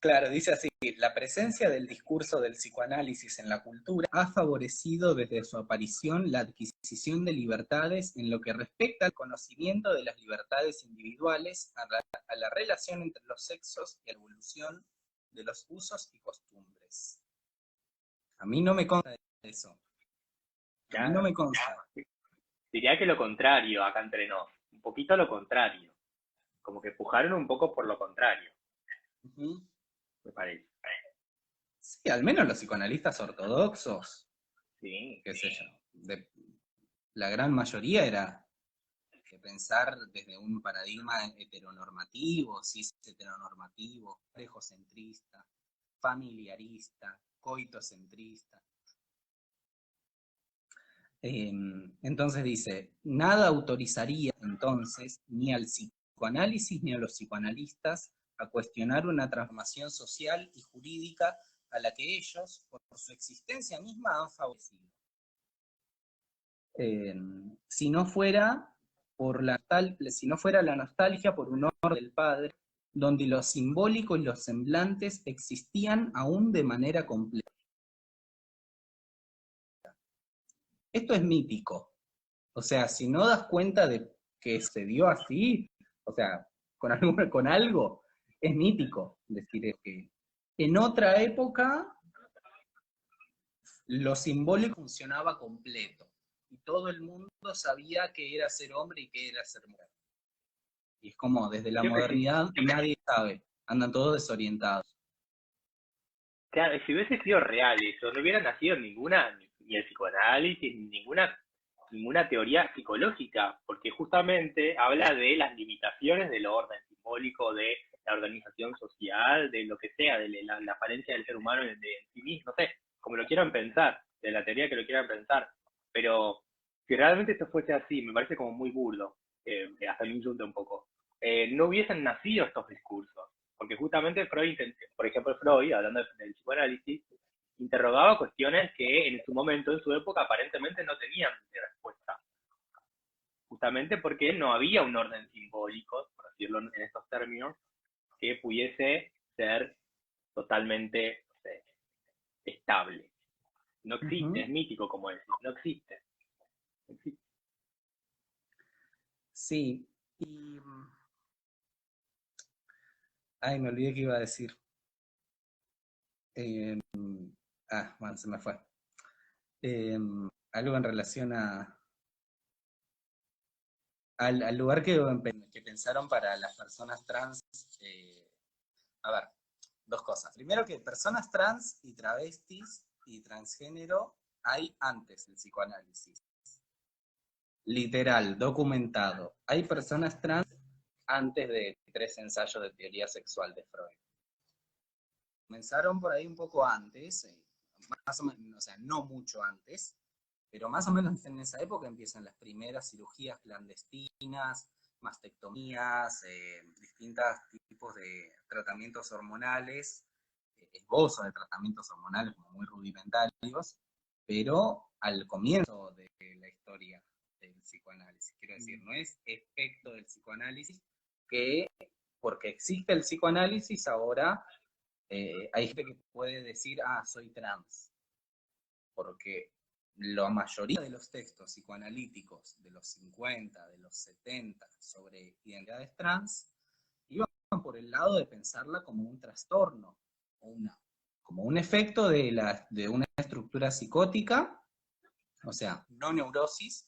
S1: Claro, dice así, la presencia del discurso del psicoanálisis en la cultura ha favorecido desde su aparición la adquisición de libertades en lo que respecta al conocimiento de las libertades individuales, a la relación entre los sexos y a la evolución de los usos y costumbres. A mí no me consta eso. A mí no me consta.
S3: Diría que lo contrario, acá entre nos. Un poquito lo contrario. Como que empujaron un poco por lo contrario.
S1: Uh-huh.
S3: Me parece.
S1: Sí, al menos los psicoanalistas ortodoxos,
S3: Sí.
S1: qué sé yo, la gran mayoría era que pensar desde un paradigma heteronormativo, cis heteronormativo, parejocentrista, familiarista, coitocentrista. Entonces dice, nada autorizaría entonces ni al psicoanálisis ni a los psicoanalistas a cuestionar una transformación social y jurídica a la que ellos, por su existencia misma, han favorecido. Si no fuera la nostalgia por un orden del padre, donde lo simbólico y los semblantes existían aún de manera completa. Esto es mítico. O sea, si no das cuenta de que se dio así, o sea, con algo, es mítico decir que en otra época lo simbólico funcionaba completo y todo el mundo sabía qué era ser hombre y qué era ser mujer. Y es como desde la modernidad nadie sabe, andan todos desorientados.
S3: Claro, si hubiese sido real eso, no hubiera nacido ni el psicoanálisis, ni ninguna teoría psicológica, porque justamente habla de las limitaciones del orden simbólico, de la organización social, de lo que sea, de la falencia del ser humano de sí mismo, no sé, como lo quieran pensar, de la teoría que lo quieran pensar, pero si realmente esto fuese así, me parece como muy burdo, hasta me insulta un poco, no hubiesen nacido estos discursos, porque justamente Freud, por ejemplo Freud, hablando del psicoanálisis, interrogaba cuestiones que en su momento, en su época, aparentemente no tenían respuesta. Justamente porque no había un orden simbólico, por decirlo en estos términos, que pudiese ser totalmente, no sé, estable. No existe, es mítico como decir, no existe. No existe.
S1: Sí, y... Ay, me olvidé que iba a decir. Bueno, se me fue. Algo en relación al lugar que pensaron para las personas trans. A ver, dos cosas. Primero que personas trans y travestis y transgénero hay antes del psicoanálisis. Literal, documentado. Hay personas trans antes de 3 ensayos de teoría sexual de Freud. Comenzaron por ahí un poco antes, más o menos, o sea, no mucho antes, pero más o menos en esa época empiezan las primeras cirugías clandestinas, mastectomías, distintos tipos de tratamientos hormonales, esbozos de tratamientos hormonales como muy rudimentarios, pero al comienzo de la historia del psicoanálisis. Quiero decir, no es efecto del psicoanálisis que, porque existe el psicoanálisis, ahora hay gente que puede decir, soy trans, porque la mayoría de los textos psicoanalíticos de los 50, de los 70, sobre identidades trans, iban por el lado de pensarla como un trastorno, como un efecto de una estructura psicótica, o sea, no neurosis,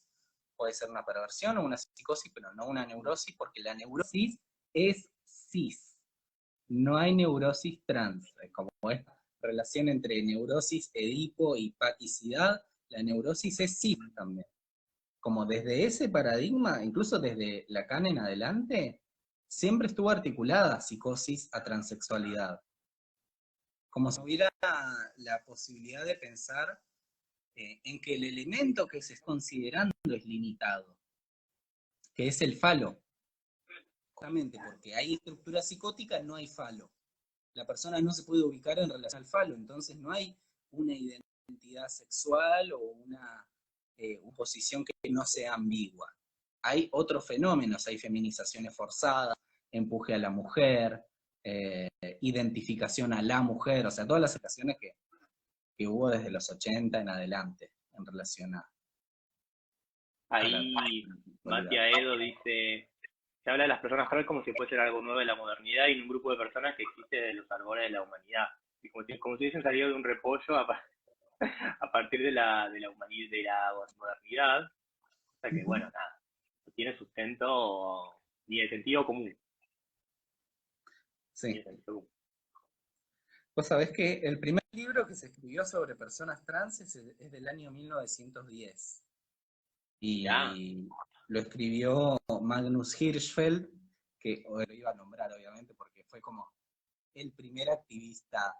S1: puede ser una perversión o una psicosis, pero no una neurosis, porque la neurosis es cis, no hay neurosis trans, como esta relación entre neurosis, edipo y paticidad, la neurosis es cis también. Como desde ese paradigma, incluso desde Lacan en adelante, siempre estuvo articulada psicosis a transexualidad. Como si hubiera la posibilidad de pensar en que el elemento que se está considerando es limitado, que es el falo. Justamente porque hay estructura psicótica, no hay falo. La persona no se puede ubicar en relación al falo, entonces no hay una identidad sexual o una posición que no sea ambigua. Hay otros fenómenos, hay feminizaciones forzadas, empuje a la mujer, identificación a la mujer, o sea, todas las situaciones que hubo desde los 80 en adelante en relación a...
S3: Ahí Matia Edo dice, se habla de las personas trans como si fuese algo nuevo de la modernidad y en un grupo de personas que existe de los albores de la humanidad. Y como si hubiesen salido de un repollo a partir de la humanidad, de la modernidad. O sea que, bueno, nada, no tiene sustento ni de sentido común.
S1: Sí.
S3: Ni de sentido común.
S1: Vos sabés que el primer libro que se escribió sobre personas trans es del año 1910. Y
S3: Ya.
S1: lo escribió Magnus Hirschfeld, que hoy lo iba a nombrar obviamente porque fue como el primer activista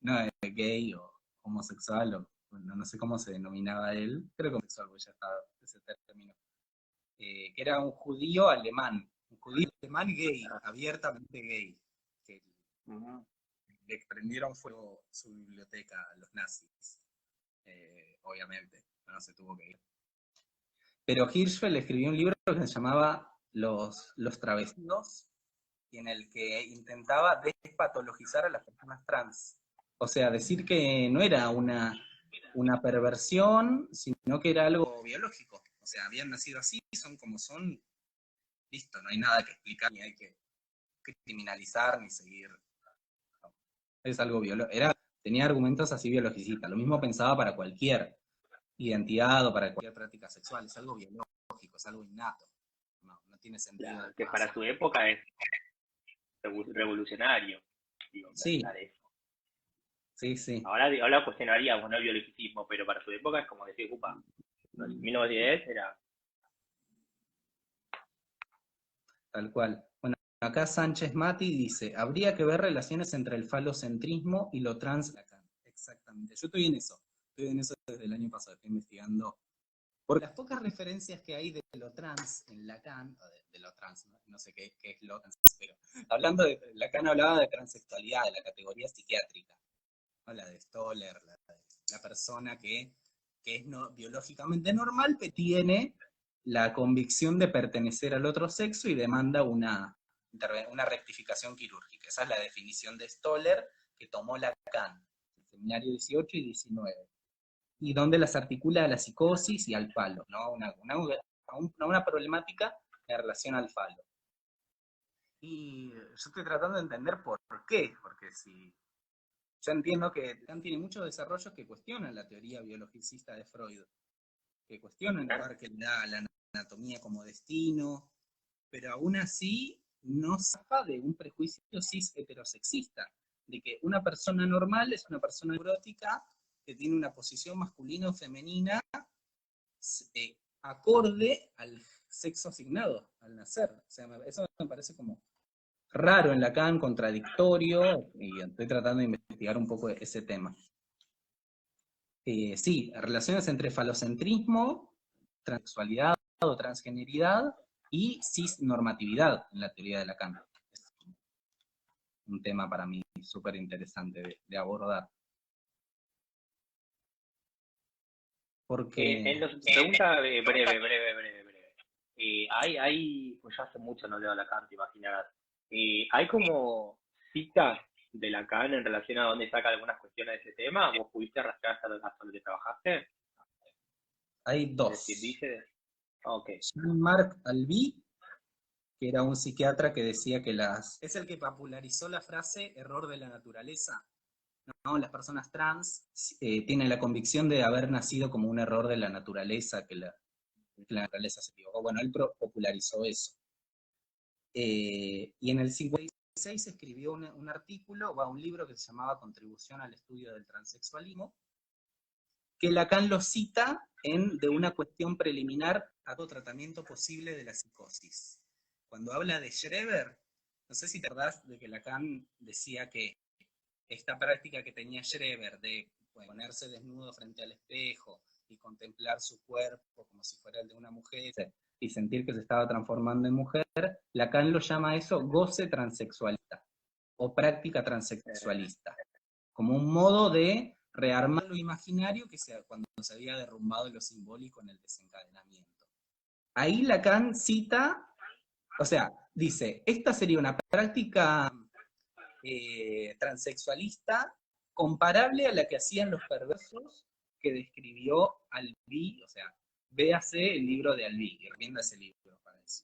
S1: no gay o homosexual, o bueno, no sé cómo se denominaba él, creo que homosexual, porque ya está ese término, que era un judío alemán gay, abiertamente gay, que
S3: Ujú.
S1: le prendieron fuego su biblioteca a los nazis, obviamente, no se tuvo que ir. Pero Hirschfeld escribió un libro que se llamaba Los travestidos, y en el que intentaba despatologizar a las personas trans. O sea, decir que no era una perversión, sino que era algo biológico. O sea, habían nacido así, son como son, listo, no hay nada que explicar, ni hay que criminalizar, ni seguir. Es algo biológico. Tenía argumentos así biologicistas. Lo mismo pensaba para cualquier identidad o para cualquier práctica sexual. Es algo biológico, es algo innato. No tiene sentido
S3: Claro,
S1: de
S3: que para
S1: pensar.
S3: su época es revolucionario, digo,
S1: Sí,
S3: pensar eso.
S1: sí.
S3: Ahora cuestionaríamos, ¿no? El biologicismo, pero para su época es como decir, upa, 1910 era...
S1: Tal cual. Bueno, acá Sánchez Mati dice, habría que ver relaciones entre el falocentrismo y lo trans. Exactamente, yo estoy en eso desde el año pasado, estoy investigando. Por las pocas referencias que hay de lo trans en Lacan, o de lo trans, no sé qué es lo trans, pero hablando de, Lacan hablaba de transexualidad, de la categoría psiquiátrica, ¿no? La de Stoller, la persona que es no, biológicamente normal, pero tiene la convicción de pertenecer al otro sexo y demanda una rectificación quirúrgica. Esa es la definición de Stoller que tomó Lacan, el seminario 18 y 19, y donde las articula a la psicosis y al falo, ¿no? Una problemática en relación al falo. Y yo estoy tratando de entender por qué, porque si yo entiendo que Kant tiene muchos desarrollos que cuestionan la teoría biologicista de Freud, que cuestionan el lugar que le da a la anatomía como destino, pero aún así no zafa de un prejuicio cis heterosexista, de que una persona normal es una persona neurótica que tiene una posición masculina o femenina acorde al sexo asignado al nacer. O sea, eso me parece como raro en Lacan, contradictorio, y estoy tratando de investigar un poco ese tema. Sí, relaciones entre falocentrismo, transexualidad o transgeneridad y cisnormatividad en la teoría de Lacan. Es un tema para mí súper interesante de abordar. Porque...
S3: pregunta breve. Pues ya hace mucho no leo a Lacan, te imaginarás. ¿Hay como citas de Lacan en relación a dónde saca algunas cuestiones de ese tema? ¿Vos pudiste rastrear hasta lo que trabajaste?
S1: Hay
S3: Es
S1: dos.
S3: decir, dice... Ok.
S1: Jean-Marc Albi, que era un psiquiatra que decía que es el que popularizó la frase error de la naturaleza, ¿no? Las personas trans tienen la convicción de haber nacido como un error de la naturaleza, que la naturaleza se equivocó. Bueno, él popularizó eso. Y en el 56 escribió un artículo, un libro que se llamaba Contribución al estudio del transexualismo, que Lacan lo cita de una cuestión preliminar a todo tratamiento posible de la psicosis. Cuando habla de Schreber, no sé si te acordás de que Lacan decía que esta práctica que tenía Schreber de ponerse desnudo frente al espejo y contemplar su cuerpo como si fuera el de una mujer y sentir que se estaba transformando en mujer, Lacan lo llama eso goce transexualista o práctica transexualista, como un modo de rearmar lo imaginario cuando se había derrumbado lo simbólico en el desencadenamiento. Ahí Lacan cita, o sea, dice, esta sería una práctica transexualista comparable a la que hacían los perversos que describió Albi, o sea, véase el libro de Albi, y recomienda ese libro para eso.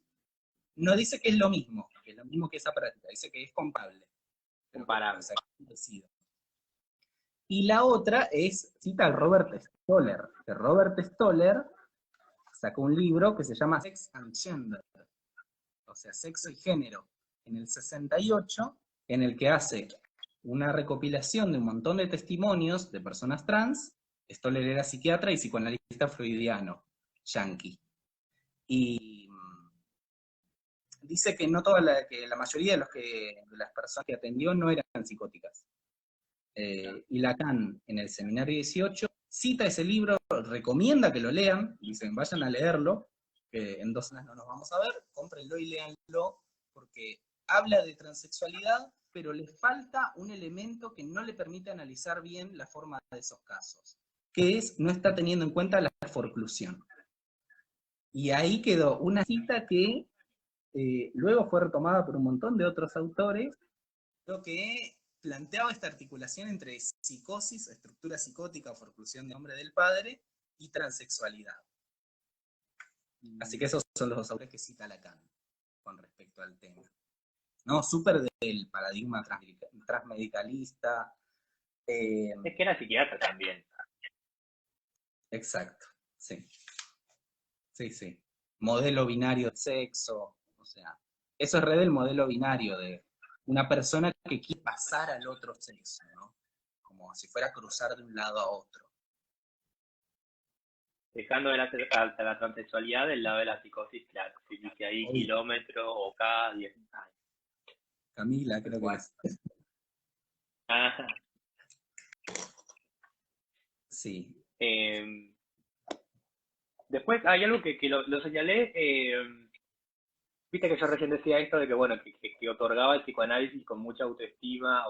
S1: No dice que es lo mismo que esa práctica, dice que es comparable.
S3: Comparable.
S1: Y la otra cita al Robert Stoller, que Robert Stoller sacó un libro que se llama Sex and Gender, o sea, sexo y género, en el 68, en el que hace una recopilación de un montón de testimonios de personas trans. Stoller era psiquiatra y psicoanalista freudiano. yanqui. Y dice que no que la mayoría de las personas que atendió no eran psicóticas. Y Lacan, en el seminario 18, cita ese libro, recomienda que lo lean, dicen, vayan a leerlo, que en 2 semanas no nos vamos a ver, cómprenlo y léanlo, porque habla de transexualidad, pero le falta un elemento que no le permite analizar bien la forma de esos casos, que es, no está teniendo en cuenta la forclusión. Y ahí quedó una cita que luego fue retomada por un montón de otros autores, lo que planteaba esta articulación entre psicosis, estructura psicótica o forclusión de hombre del padre, y transexualidad. Así que esos son los 2 autores que cita Lacan con respecto al tema. ¿No? Súper del paradigma transmedicalista.
S3: Es que era psiquiatra también.
S1: Exacto, sí. Sí. Modelo binario de sexo, o sea, eso es re del modelo binario de una persona que quiere pasar al otro sexo, ¿no? Como si fuera a cruzar de un lado a otro.
S3: Dejando de la transexualidad del lado de la psicosis, claro. Si dice ahí kilómetro o K, 10 años.
S1: Camila, creo que es.
S3: Ah.
S1: Sí.
S3: Después hay algo que lo señalé, viste que yo recién decía esto de que, bueno, que otorgaba el psicoanálisis con mucha autoestima,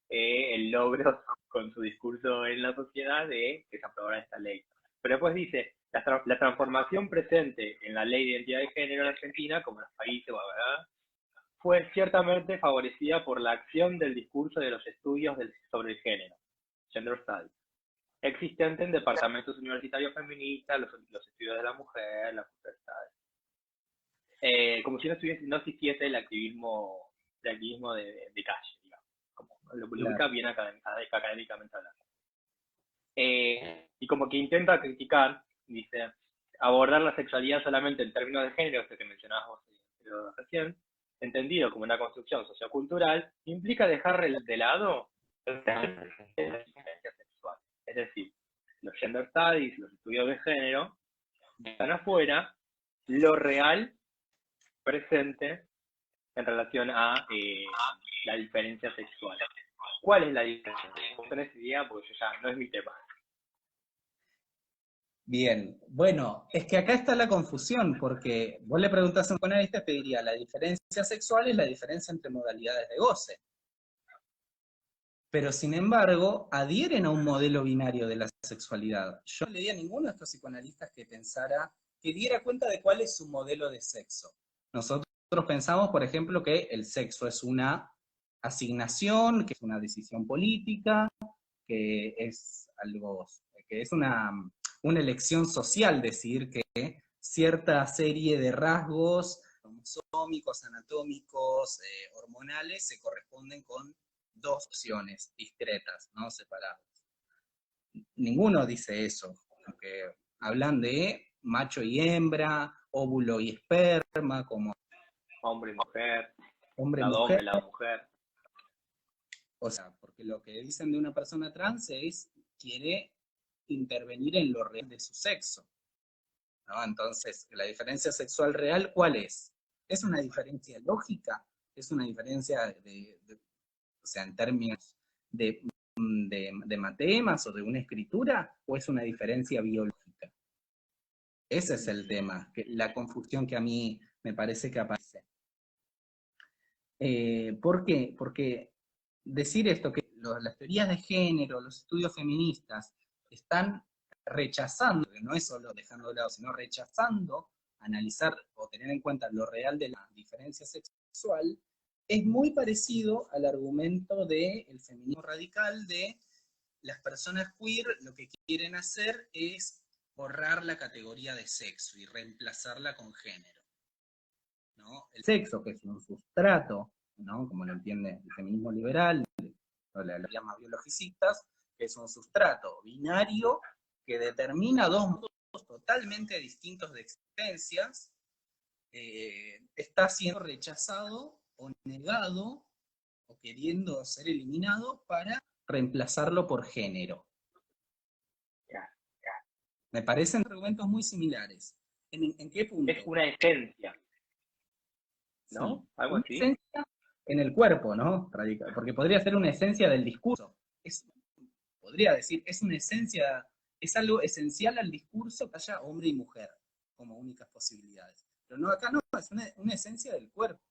S3: el logro con su discurso en la sociedad de que se aprobara esta ley. Pero después dice, la transformación presente en la ley de identidad de género en Argentina, como en los países, ¿verdad?, fue ciertamente favorecida por la acción del discurso de los estudios sobre el género, Gender Studies, existente en departamentos universitarios feministas, los estudios de la mujer, la mujer como si no existiese el activismo de calle, digamos, como lo ubica bien académicamente hablando. Y como que intenta criticar, dice, abordar la sexualidad solamente en términos de género, esto que mencionabas vos recién, entendido como una construcción sociocultural, implica dejar de lado la diferencia sexual. Es decir, los gender studies, los estudios de género, están afuera lo real presente en relación a la diferencia sexual. ¿Cuál es la diferencia? ¿Vos tenés idea? Porque yo ya no es mi tema.
S1: Bien, bueno, es que acá está la confusión, porque vos le preguntás a un psicoanalista, te diría, la diferencia sexual es la diferencia entre modalidades de goce. Pero sin embargo, adhieren a un modelo binario de la sexualidad. Yo no leí a ninguno de estos psicoanalistas que diera cuenta de cuál es su modelo de sexo. Nosotros pensamos, por ejemplo, que el sexo es una asignación, que es una decisión política, que es algo, que es una elección social, decir que cierta serie de rasgos cromosómicos, anatómicos, hormonales, se corresponden con 2 opciones discretas, ¿no? Separadas. Ninguno dice eso, aunque hablan de macho y hembra, óvulo y esperma, como
S3: Hombre y mujer,
S1: hombre y
S3: lado
S1: mujer.
S3: hombre, lado mujer.
S1: O sea, porque lo que dicen de una persona trans es quiere intervenir en lo real de su sexo, ¿no? Entonces, la diferencia sexual real, ¿cuál es? ¿Es una diferencia lógica? ¿Es una diferencia o sea, en términos de matemas o de una escritura? ¿O es una diferencia biológica? Ese es el tema, la confusión que a mí me parece que aparece. ¿Por qué? Porque decir esto, que las teorías de género, los estudios feministas, están rechazando, que no es solo dejando de lado, sino rechazando analizar o tener en cuenta lo real de la diferencia sexual, es muy parecido al argumento del feminismo radical de las personas queer lo que quieren hacer es borrar la categoría de sexo y reemplazarla con género, ¿no? El sexo, que es un sustrato, ¿no? Como lo entiende el feminismo liberal, o las llamas biologicistas, que es un sustrato binario que determina 2 modos totalmente distintos de existencias, está siendo rechazado o negado o queriendo ser eliminado para reemplazarlo por género. Me parecen argumentos muy similares. ¿En qué punto?
S3: Es una esencia, ¿no?
S1: Sí,
S3: Algo
S1: una
S3: así.
S1: esencia en el cuerpo, ¿no? Radical, porque podría ser una esencia del discurso. Podría decir, es una esencia, es algo esencial al discurso que haya hombre y mujer como únicas posibilidades. Pero no, acá no, es una esencia del cuerpo.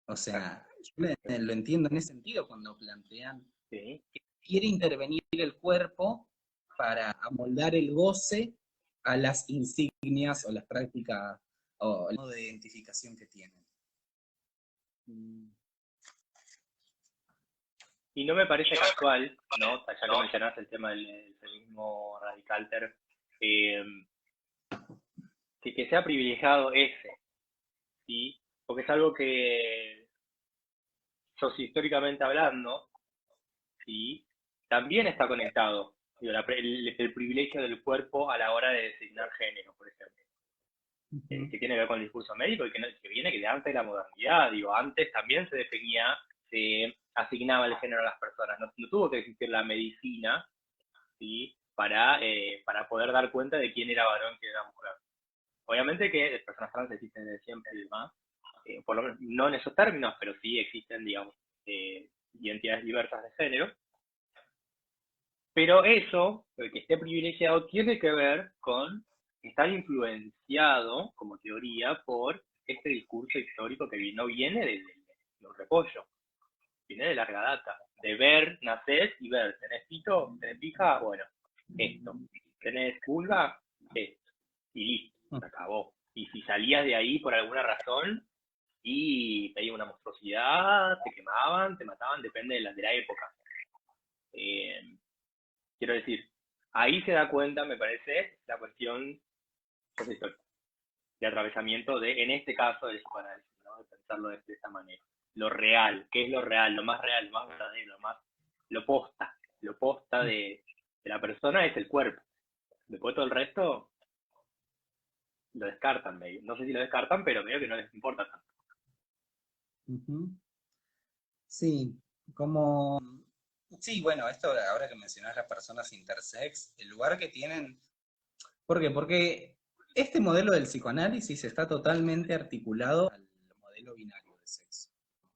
S1: O sea, yo lo entiendo en ese sentido cuando plantean
S3: Sí.
S1: que quiere intervenir el cuerpo para amoldar el goce a las insignias o las prácticas o el modo de identificación que tienen.
S3: Y no me parece casual, ¿no? Ya que mencionaste el tema del feminismo radical, que sea privilegiado ese, ¿sí? Porque es algo que, sociohistóricamente hablando, ¿sí? También está conectado. Digo, el privilegio del cuerpo a la hora de designar género, por ejemplo. Que tiene que ver con el discurso médico y que viene de antes de la modernidad. Digo, antes también se definía, se asignaba el género a las personas. No tuvo que existir la medicina, ¿sí? Para poder dar cuenta de quién era varón y quién era mujer. Obviamente que personas trans existen desde siempre y demás, por lo menos no en esos términos, pero sí existen, digamos, identidades diversas de género. Pero eso, el que esté privilegiado, tiene que ver con estar influenciado, como teoría, por este discurso histórico que no viene de los repollos, viene de larga data, de ver, nacer y ver. ¿Tenés pito? ¿Tenés pija? Bueno, esto. ¿Tenés vulva? Esto. Y listo, se acabó. Y si salías de ahí por alguna razón y pedías una monstruosidad, te quemaban, te mataban, depende de la época. Quiero decir, ahí se da cuenta, me parece, la cuestión de atravesamiento de, en este caso, del psicoanálisis, ¿no? De pensarlo de esta manera. Lo real, ¿qué es lo real? Lo más real, lo más verdadero, lo posta de la persona es el cuerpo. Después todo el resto lo descartan, medio. No sé si lo descartan, pero medio que no les importa tanto.
S1: Sí, sí, bueno, esto ahora que mencionás las personas intersex, el lugar que tienen. ¿Por qué? Porque este modelo del psicoanálisis está totalmente articulado al modelo binario de sexo.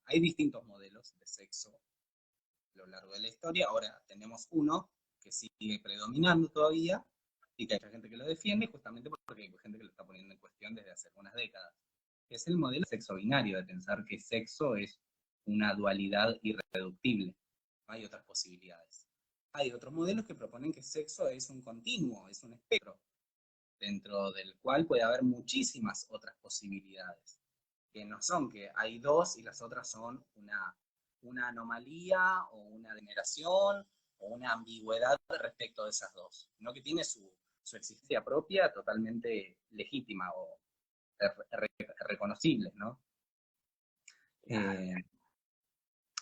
S1: Hay distintos modelos de sexo a lo largo de la historia. Ahora tenemos uno que sigue predominando todavía y que hay gente que lo defiende justamente porque hay gente que lo está poniendo en cuestión desde hace algunas décadas. Es el modelo sexo binario, de pensar que sexo es una dualidad irreductible. No hay otras posibilidades. Hay otros modelos que proponen que sexo es un continuo, es un espectro, dentro del cual puede haber muchísimas otras posibilidades, que no son que hay dos y las otras son una anomalía o una degeneración o una ambigüedad respecto de esas dos, sino que tiene su existencia propia totalmente legítima o reconocible, ¿no?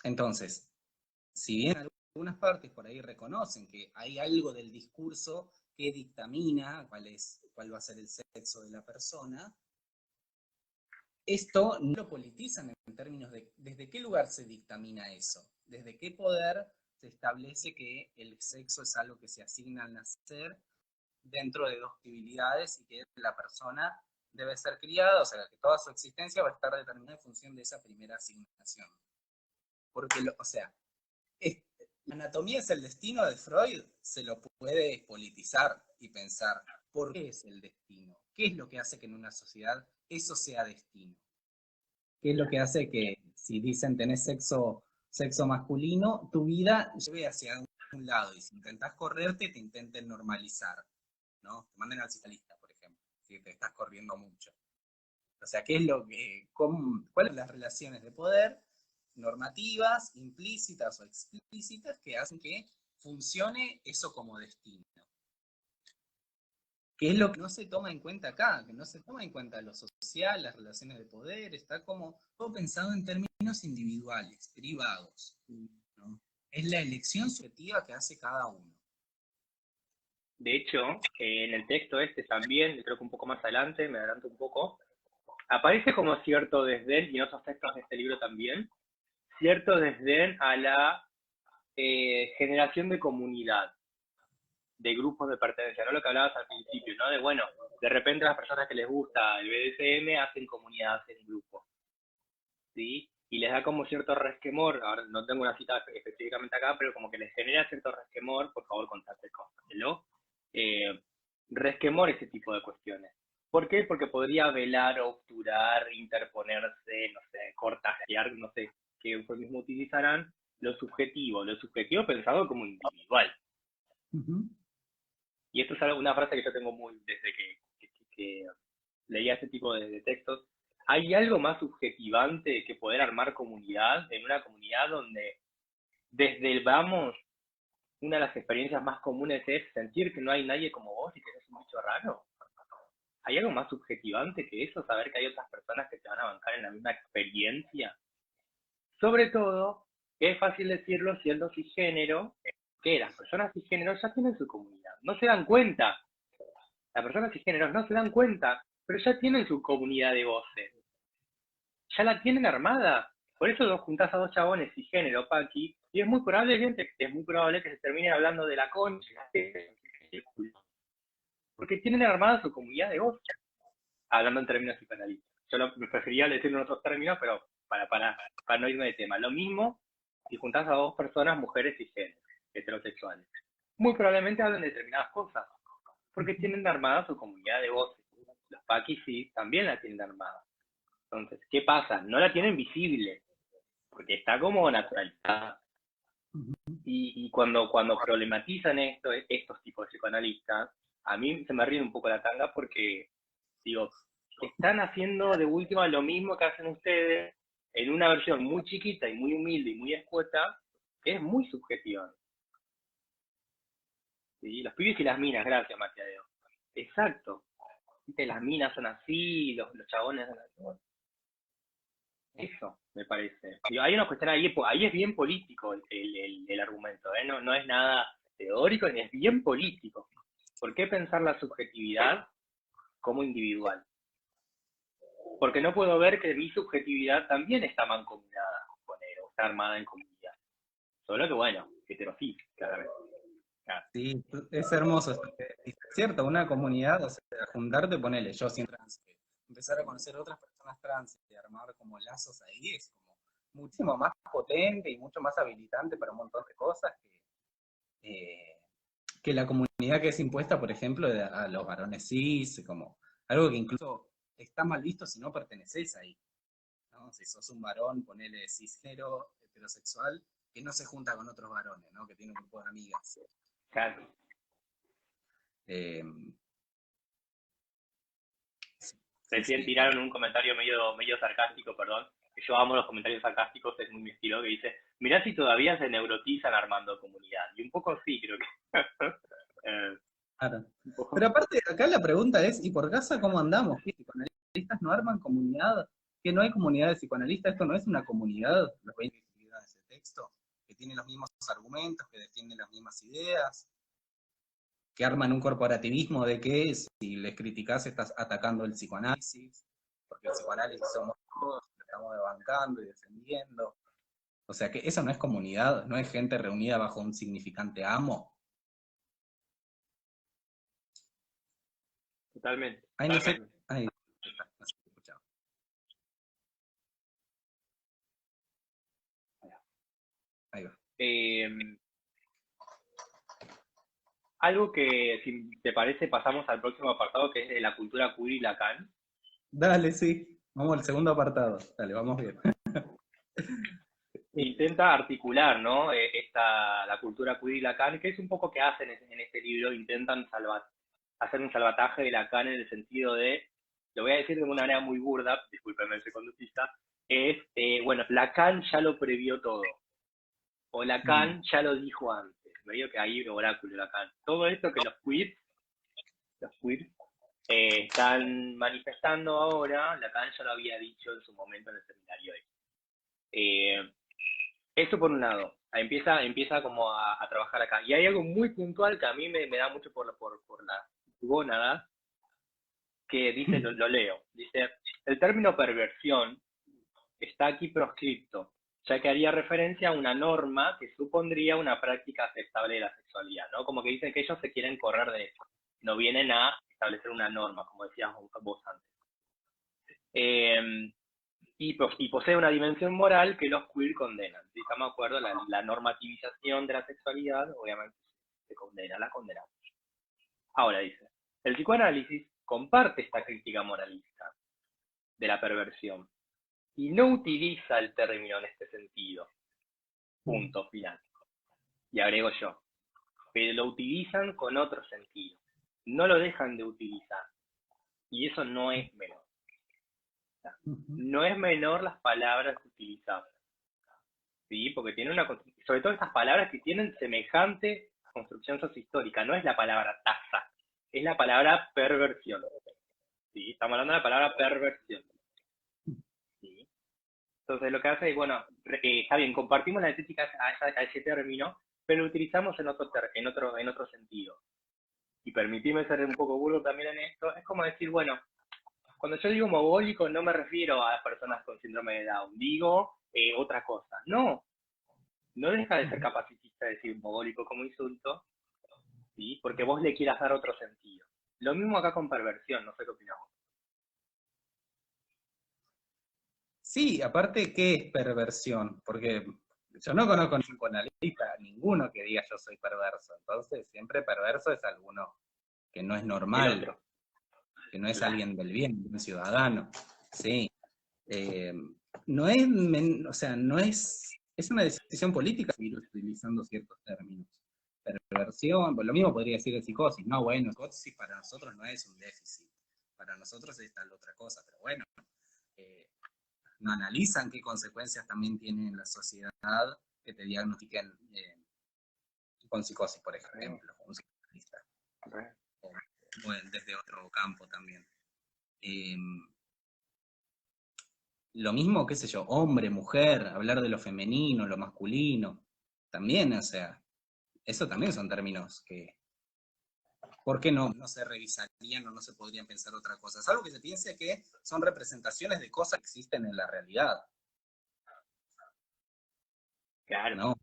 S1: Entonces, si bien algunas partes por ahí reconocen que hay algo del discurso que dictamina cuál va a ser el sexo de la persona, esto no lo politizan en términos de desde qué lugar se dictamina eso, desde qué poder se establece que el sexo es algo que se asigna al nacer dentro de dos posibilidades y que la persona debe ser criada, o sea, que toda su existencia va a estar determinada en función de esa primera asignación. Porque, o sea, la anatomía es el destino de Freud, se lo puede politizar y pensar, ¿por qué es el destino? ¿Qué es lo que hace que en una sociedad eso sea destino? ¿Qué es lo que hace que, si dicen tenés sexo masculino, tu vida lleve hacia un lado y si intentás correrte, te intenten normalizar, ¿no? Te manden al psicoanalista, por ejemplo, si te estás corriendo mucho. O sea, ¿cuáles son las relaciones de poder normativas, implícitas o explícitas, que hacen que funcione eso como destino? ¿Qué es lo que no se toma en cuenta acá? Que no se toma en cuenta lo social, las relaciones de poder, está como todo pensado en términos individuales, privados, ¿no? Es la elección subjetiva que hace cada uno.
S3: De hecho, en el texto también, creo que un poco más adelante, me adelanto un poco, aparece como cierto desdén, y en otros textos de este libro también, cierto desdén a la generación de comunidad, de grupos de pertenencia, no lo que hablabas al principio, ¿no? De, bueno, de repente las personas que les gusta el BDSM hacen comunidad, hacen grupo, ¿sí? Y les da como cierto resquemor, ahora no tengo una cita específicamente acá, pero como que les genera cierto resquemor, por favor, contáctelo, resquemor ese tipo de cuestiones. ¿Por qué? Porque podría velar, obturar, interponerse, no sé, cortajear, no sé qué eufemismo utilizarán, lo subjetivo pensado como individual.
S1: Ujú.
S3: Y esto es una frase que yo tengo muy desde que leía este tipo de textos. ¿Hay algo más subjetivante que poder armar comunidad en una comunidad donde desde el vamos, una de las experiencias más comunes es sentir que no hay nadie como vos y que eres un bicho raro? ¿Hay algo más subjetivante que eso? Saber que hay otras personas que te van a bancar en la misma experiencia. Sobre todo, es fácil decirlo siendo cisgénero, que las personas cisgéneros ya tienen su comunidad. No se dan cuenta. Las personas cisgéneros no se dan cuenta, pero ya tienen su comunidad de voces. Ya la tienen armada. Por eso los juntás a dos chabones cisgénero, Paqui, y es muy probable que se terminen hablando de la concha, porque tienen armada su comunidad de voces. Hablando en términos psicoanalíticos. Yo preferiría decirlo en otros términos, pero para no irme de tema. Lo mismo si juntás a dos personas, mujeres y géneros, heterosexuales. Muy probablemente hablan de determinadas cosas, porque tienen armada su comunidad de voces. Los paquis sí, también la tienen armada. Entonces, ¿qué pasa? No la tienen visible, porque está como naturalizada. Y cuando problematizan estos tipos de psicoanalistas, a mí se me ríe un poco la tanga porque, digo, están haciendo de última lo mismo que hacen ustedes en una versión muy chiquita y muy humilde y muy escueta, que es muy subjetiva. ¿Sí? Los pibes y las minas, gracias, Matadeo. Exacto. ¿Viste? Las minas son así, los chabones son así. Bueno, eso, me parece. Digo, hay una cuestión ahí es bien político el argumento, ¿eh? No es nada teórico, ni es bien político. ¿Por qué pensar la subjetividad como individual? Porque no puedo ver que mi subjetividad también está mancomunada con él, o está armada en comunidad. Solo que, bueno, heterosí, claramente. Claro.
S1: Sí, es hermoso esto que dices. Es cierto, una comunidad, o sea, juntarte, ponele, yo sin trans, empezar a conocer otras personas trans y armar como lazos ahí es como muchísimo más potente y mucho más habilitante para un montón de cosas que la comunidad que es impuesta, por ejemplo, a los varones cis, como algo que incluso está mal visto si no perteneces ahí, ¿no? Si sos un varón, ponele cisgénero, heterosexual, que no se junta con otros varones, ¿no? Que tiene un grupo de amigas.
S3: Claro. Recién tiraron un comentario medio sarcástico, perdón. Que yo amo los comentarios sarcásticos, es muy mi estilo, que dice, mirá si todavía se neurotizan armando comunidad. Y un poco sí, creo que.
S1: Claro. Pero aparte, acá la pregunta es, ¿y por casa cómo andamos? ¿Qué psicoanalistas no arman comunidad? ¿Que no hay comunidad de psicoanalistas? ¿Esto no es una comunidad? Los 20 actividades de ese texto, que tienen los mismos argumentos, que defienden las mismas ideas, que arman un corporativismo de que si les criticás estás atacando el psicoanálisis, porque el psicoanálisis somos todos, lo estamos bancando y defendiendo. O sea que eso no es comunidad, no es gente reunida bajo un significante amo.
S3: Totalmente.
S1: Ay, no sé. Ay, no se escuchaba. Ahí va.
S3: Algo que, si te parece, pasamos al próximo apartado, que es de la cultura queer y Lacan.
S1: Dale, sí. Vamos al segundo apartado. Dale, vamos bien.
S3: Intenta articular, ¿no? La cultura queer y Lacan, que es un poco que hacen en este libro, intentan hacer un salvataje de Lacan en el sentido de, lo voy a decir de una manera muy burda, discúlpeme el conductista, es, bueno, Lacan ya lo previó todo, o Lacan ya lo dijo antes, medio que hay un oráculo Lacan. Todo esto que los queer están manifestando ahora, Lacan ya lo había dicho en su momento en el seminario. Eso por un lado, empieza como a trabajar acá. Y hay algo muy puntual que a mí me da mucho por las gónadas, que dice, lo leo, dice, el término perversión está aquí proscripto, ya que haría referencia a una norma que supondría una práctica aceptable de la sexualidad, ¿no? Como que dicen que ellos se quieren correr de eso, no vienen a establecer una norma, como decías vos antes. Y posee una dimensión moral que los queer condenan. ¿Sí? ¿Estamos de acuerdo? La normativización de la sexualidad, obviamente, se condena, la condenamos. Ahora dice, el psicoanálisis comparte esta crítica moralista de la perversión y no utiliza el término en este sentido. Punto final. Y agrego yo, pero lo utilizan con otro sentido. No lo dejan de utilizar. Y eso no es menor. No es menor las palabras utilizadas. ¿Sí? Porque tiene sobre todo estas palabras que tienen semejante construcción sociohistórica. No es la palabra taza, es la palabra perversión. ¿Sí? Estamos hablando de la palabra perversión. ¿Sí? Entonces lo que hace es, bueno, está bien, compartimos la estética a ese término, pero lo utilizamos en otro sentido. Y permitirme ser un poco burdo también en esto, es como decir, bueno, cuando yo digo mogólico no me refiero a personas con síndrome de Down, digo otra cosa. No deja de ser capacitista decir mogólico como insulto, ¿sí? Porque vos le quieras dar otro sentido. Lo mismo acá con perversión, no sé qué opinamos.
S1: Sí, aparte, ¿qué es perversión? Porque yo no conozco ningún psicoanalista, ninguno que diga yo soy perverso. Entonces, siempre perverso es alguno que no es normal, que no es alguien del bien, un ciudadano. Sí. No es, o sea, no es una decisión política seguir utilizando ciertos términos. Perversión, pues lo mismo podría decir de psicosis. No, bueno, psicosis para nosotros no es un déficit. Para nosotros es tal otra cosa, pero bueno. No analizan qué consecuencias también tiene en la sociedad que te diagnostiquen con psicosis, por ejemplo, un psicoanalista. O desde otro campo también. Lo mismo, qué sé yo, hombre, mujer, hablar de lo femenino, lo masculino, también, o sea, eso también son términos que, ¿por qué no se revisarían o no se podrían pensar otra cosa? Es algo que se piense que son representaciones de cosas que existen en la realidad.
S3: Claro.
S1: ¿No?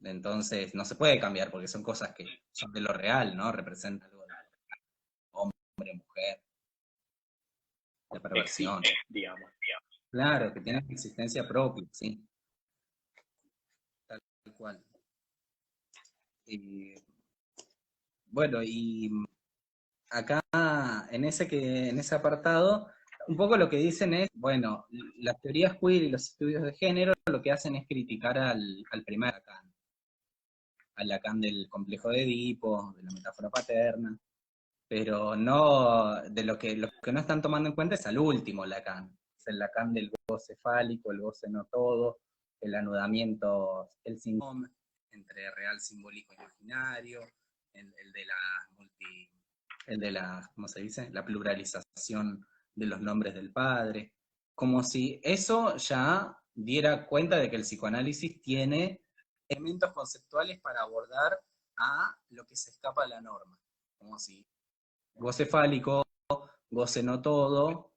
S1: Entonces, no se puede cambiar porque son cosas que son de lo real, ¿no? Representan algo de hombre, mujer, de perversión.
S3: Existe, digamos.
S1: Claro, que tienen existencia propia, sí. Tal cual. Bueno, y acá en ese apartado, un poco lo que dicen es, bueno, las teorías queer y los estudios de género lo que hacen es criticar al primer Lacan, al Lacan del complejo de Edipo, de la metáfora paterna, pero no, de lo que no están tomando en cuenta es al último Lacan, es el Lacan del goce fálico, el goce no todo, el anudamiento, el síndrome entre real, simbólico e imaginario, el de la, ¿cómo se dice? La pluralización de los nombres del padre, como si eso ya diera cuenta de que el psicoanálisis tiene elementos conceptuales para abordar a lo que se escapa de la norma, como si goce fálico, goce no todo,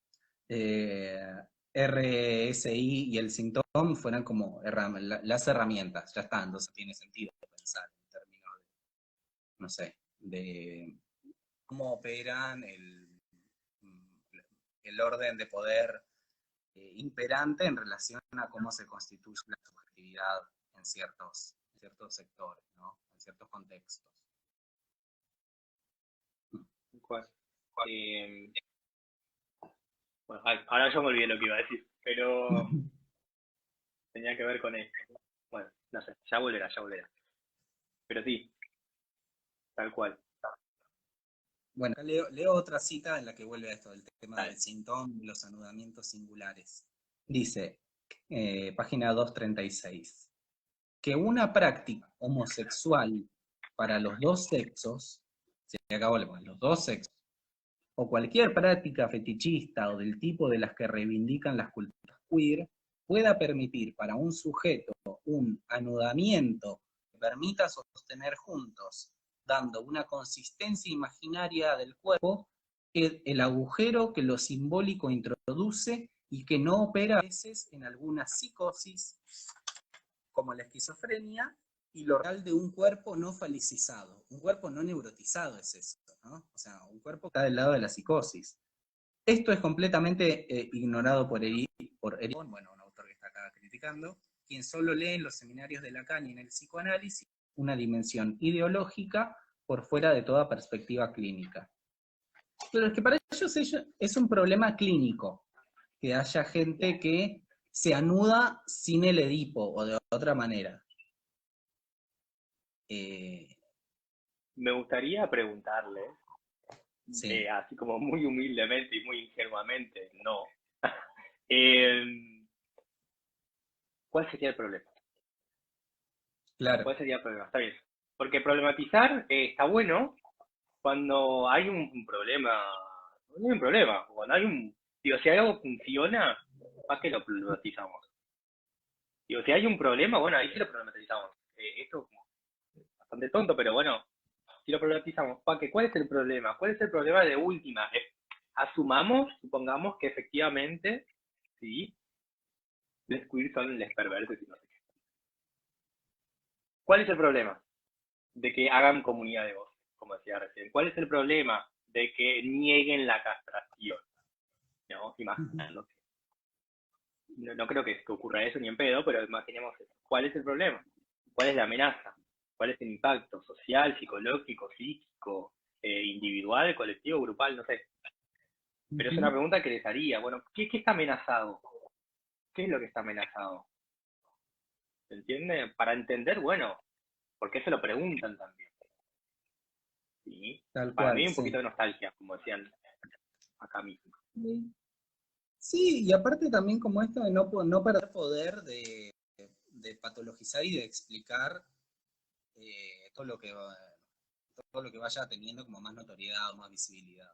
S1: RSI y el síntoma fueran como las herramientas, ya está, entonces tiene sentido pensar en términos de, no sé, de cómo operan el orden de poder imperante en relación a cómo se constituye la subjetividad en ciertos sectores, ¿no? En ciertos contextos.
S3: Bueno, ahora yo me olvidé lo que iba a decir, pero tenía que ver con esto. Bueno, no sé, ya volverá. Pero sí, tal cual.
S1: Bueno, acá leo otra cita en la que vuelve a esto, del tema del síntoma y los anudamientos singulares. Dice, página 236, que una práctica homosexual para los dos sexos, se acabó los dos sexos, o cualquier práctica fetichista o del tipo de las que reivindican las culturas queer, pueda permitir para un sujeto un anudamiento que permita sostener juntos, dando una consistencia imaginaria del cuerpo, el agujero que lo simbólico introduce y que no opera a veces en alguna psicosis, como la esquizofrenia, y lo real de un cuerpo no falicizado. Un cuerpo no neurotizado es eso, ¿no? O sea, un cuerpo que está del lado de la psicosis. Esto es completamente ignorado por Erikson, bueno, un autor que está acá criticando, quien solo lee en los seminarios de Lacan y en el psicoanálisis una dimensión ideológica por fuera de toda perspectiva clínica. Pero es que para ellos es un problema clínico, que haya gente que se anuda sin el Edipo, o de otra manera.
S3: Me gustaría preguntarle,
S1: Sí,
S3: así como muy humildemente y muy ingenuamente, no. ¿Cuál sería el problema?
S1: claro.
S3: ¿Cuál sería el problema? Está bien. Porque problematizar está bueno cuando hay un problema. No hay un problema. Cuando hay un. Digo, si algo funciona, ¿para qué lo problematizamos? Digo, si hay un problema, bueno, ahí sí lo problematizamos. Esto es bastante tonto, pero bueno, si lo problematizamos, ¿para qué? ¿Cuál es el problema? ¿Cuál es el problema de última? Asumamos, supongamos que efectivamente, sí, los queer son les perversos y no sé qué. ¿Cuál es el problema de que hagan comunidad de voces, como decía recién? ¿Cuál es el problema de que nieguen la castración? ¿No? Imaginando. No creo que ocurra eso ni en pedo, pero imaginemos eso. ¿Cuál es el problema? ¿Cuál es la amenaza? ¿Cuál es el impacto social, psicológico, psíquico, individual, colectivo, grupal? No sé. Pero es una pregunta que les haría. Bueno, ¿qué está amenazado? ¿Qué es lo que está amenazado? ¿Se entiende? Para entender, bueno, ¿por qué se lo preguntan también? ¿Sí?
S1: Tal
S3: Para
S1: cual,
S3: mí un poquito
S1: sí.
S3: de nostalgia, como decían acá mismo.
S1: Sí, y aparte también como esto de no perder poder de patologizar y de explicar todo lo que vaya teniendo como más notoriedad o más visibilidad.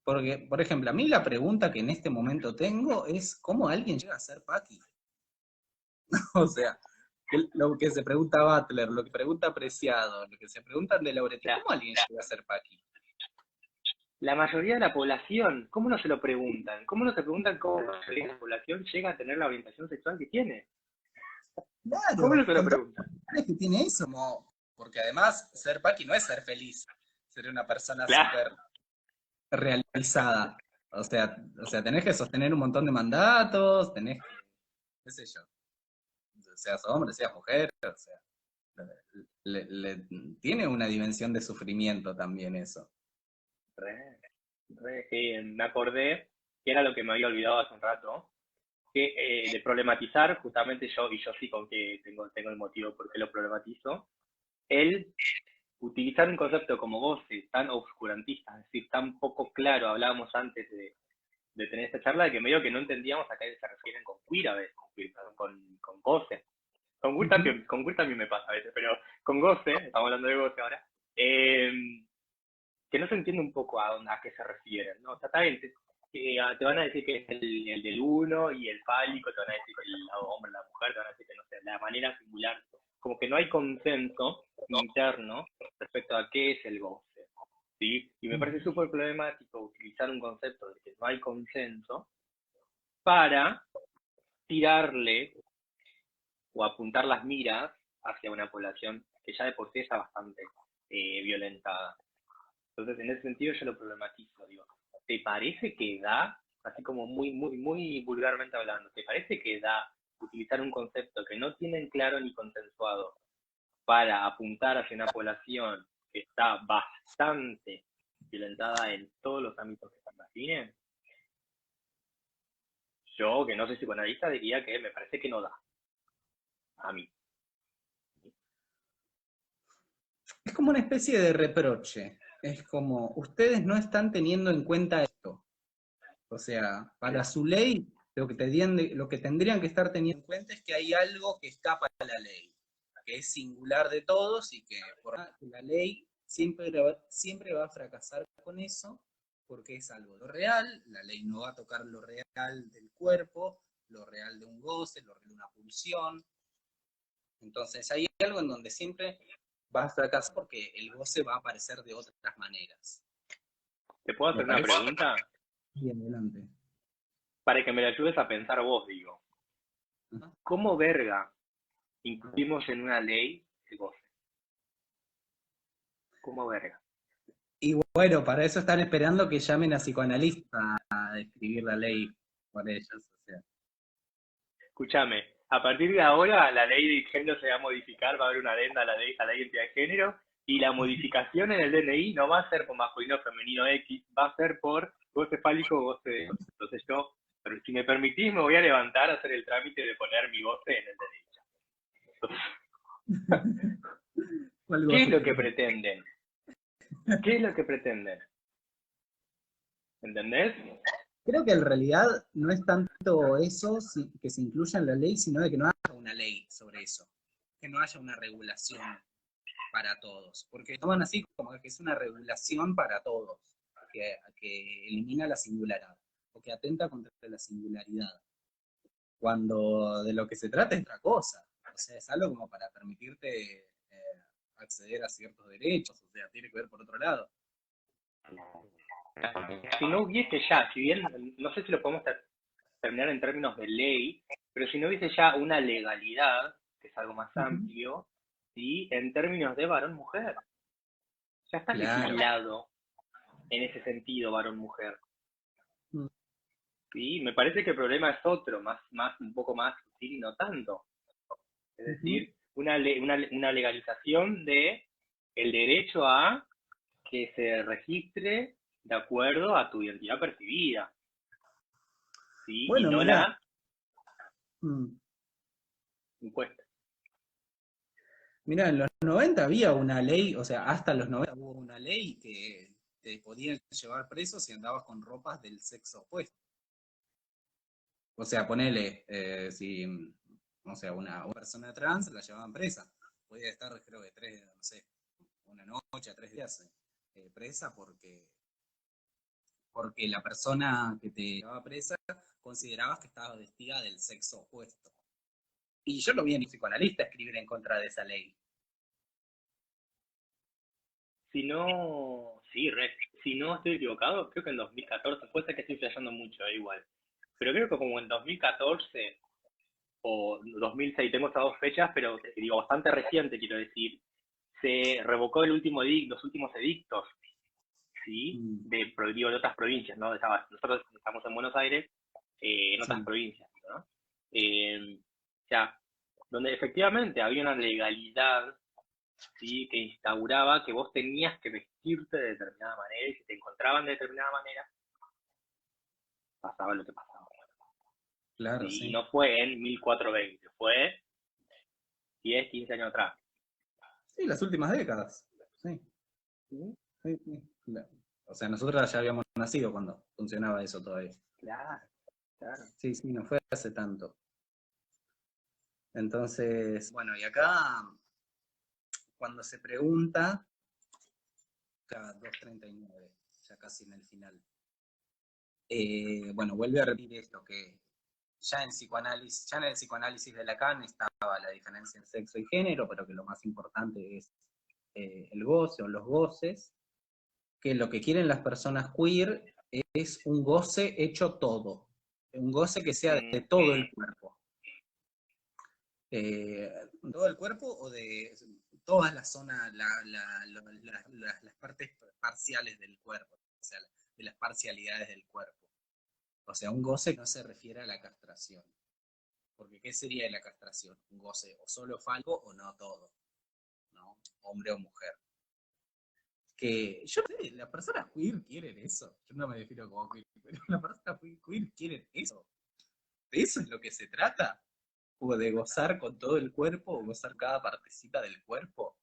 S1: Porque, por ejemplo, a mí la pregunta que en este momento tengo es ¿cómo alguien llega a ser Paqui? O sea, lo que se pregunta Butler, lo que pregunta Preciado, lo que se preguntan de Lauretti,
S3: La,
S1: ¿cómo alguien llega a ser Paqui?
S3: la mayoría de la población, ¿cómo no se lo preguntan? ¿Cómo no se preguntan cómo la mayoría de la población llega a tener la orientación sexual que tiene? ¿Cómo no
S1: Claro,
S3: se lo
S1: con todas
S3: preguntan?
S1: las cuestiones que tiene eso, porque además ser Paqui no es ser feliz, ser una persona
S3: Claro,
S1: súper realizada. O sea, tenés que sostener un montón de mandatos, tenés que, qué sé yo, seas hombre, seas mujer, o sea, tiene una dimensión de sufrimiento también eso.
S3: sí, me acordé que era lo que me había olvidado hace un rato, que de problematizar, justamente yo, y yo sí con que tengo el motivo por qué lo problematizo, el utilizar un concepto como goce tan obscurantista, es decir, tan poco claro, hablábamos antes de tener esta charla, de que medio que no entendíamos a qué se refieren con queer a veces, con goce. Con queer también me pasa a veces, pero con goce, estamos hablando de goce ahora, que no se entiende un poco a qué se refieren, ¿no? O sea, está bien, te van a decir que es el del uno y el fálico, te van a decir que el hombre, la mujer, te van a decir que no sé, la manera singular. Como que no hay consenso interno respecto a qué es el goce, ¿sí? Y me parece súper problemático utilizar un concepto de que no hay consenso para tirarle o apuntar las miras hacia una población que ya de por sí está bastante violentada. Entonces, en ese sentido yo lo problematizo, digo, ¿te parece que da, así como muy vulgarmente hablando, ¿te parece que da utilizar un concepto que no tienen claro ni consensuado para apuntar hacia una población que está bastante violentada en todos los ámbitos que se imaginen? Yo, que no soy psicoanalista, diría que me parece que no da, a mí.
S1: Es como una especie de reproche. Es como, ustedes no están teniendo en cuenta esto. O sea, para su ley, lo que tendrían que estar teniendo en cuenta es que hay algo que escapa a la ley, que es singular de todos y que por la ley siempre va a fracasar con eso, porque es algo lo real, la ley no va a tocar lo real del cuerpo, lo real de un goce, lo real de una pulsión. Entonces hay algo en donde siempre va a fracasar porque el goce va a aparecer de otras maneras.
S3: ¿Te puedo
S1: Me
S3: hacer una
S1: parece.
S3: pregunta?
S1: Bien, adelante.
S3: para que me lo ayudes a pensar vos, digo. ¿Cómo verga incluimos en una ley el goce? ¿Cómo verga?
S1: Y bueno, para eso están esperando que llamen a psicoanalistas a escribir la ley por ellos. O sea.
S3: Escúchame, a partir de ahora la ley de género se va a modificar, va a haber una adenda a la ley de identidad de género, y la modificación en el DNI no va a ser por masculino, femenino, X, va a ser por goce fálico, goce de goce. Entonces yo, pero si me permitís, me voy a levantar a hacer el trámite de poner mi goce en el DNI. ¿Qué es lo que pretenden? ¿Qué es lo que pretenden? ¿Entendés?
S1: Creo que en realidad no es tanto eso que se incluya en la ley, sino de que no haya una ley sobre eso, que no haya una regulación para todos, porque toman así como que es una regulación para todos, que elimina la singularidad, o que atenta contra la singularidad, cuando de lo que se trata es otra cosa, o sea, es algo como para permitirte acceder a ciertos derechos, o sea, tiene que ver por otro lado.
S3: Si no hubiese ya, si bien no sé si lo podemos terminar en términos de ley, pero si no hubiese ya una legalidad, que es algo más amplio, ¿sí? En términos de varón-mujer. Ya está legislado en ese sentido varón-mujer. ¿Sí? Me parece que el problema es otro, un poco más sutil y no tanto. Es decir, una legalización de el derecho a que se registre de acuerdo a tu identidad percibida. ¿Sí?
S1: Bueno,
S3: y no
S1: mirá.
S3: la impuesta.
S1: Mirá, en los 90 había una ley, o sea, hasta los 90 hubo una ley que te podían llevar preso si andabas con ropas del sexo opuesto. O sea, ponele, si, o sea, una persona trans la llevaban presa. Podía estar, creo que no sé, una noche, 3 días presa porque la persona que te llevaba presa considerabas que estaba vestida del sexo opuesto. Y yo lo vi en un psicoanalista escribir en contra de esa ley.
S3: Si no, sí, si no estoy equivocado, creo que en 2014, puede ser que estoy flasheando mucho, igual. Pero creo que como en 2014 o 2006, tengo estas dos fechas, pero digo, bastante reciente, quiero decir, se revocó los últimos edictos, ¿sí? De otras provincias, ¿no? Nosotros estamos en Buenos Aires, en otras provincias, ¿no? O sea, donde efectivamente había una legalidad, ¿sí? Que instauraba que vos tenías que vestirte de determinada manera, y si te encontraban de determinada manera, pasaba lo que pasaba.
S1: Claro,
S3: ¿Sí?
S1: sí.
S3: Y no fue en 1420, fue 10, 15 años atrás.
S1: Sí, las últimas décadas. Sí. Sí, sí. O sea, nosotros ya habíamos nacido cuando funcionaba eso todavía.
S3: Claro, claro.
S1: Sí, sí, no fue hace tanto. Entonces, bueno, y acá, cuando se pregunta, acá 2:39, ya casi en el final. Bueno, vuelve a repetir esto, que ya en el psicoanálisis de Lacan estaba la diferencia en sexo y género, pero que lo más importante es el goce o los goces, que lo que quieren las personas queer es un goce hecho todo, un goce que sea de todo el cuerpo. Todo el cuerpo o de todas las zonas, las partes parciales del cuerpo, o sea, de las parcialidades del cuerpo. O sea, un goce que no se refiere a la castración. Porque ¿qué sería la castración? Un goce o solo fálico o no todo, ¿no? Hombre o mujer. Que yo no sé, las personas queer quieren eso. Yo no me defino como queer, pero las personas queer quieren eso. ¿De eso es lo que se trata? ¿O de gozar con todo el cuerpo o gozar cada partecita del cuerpo?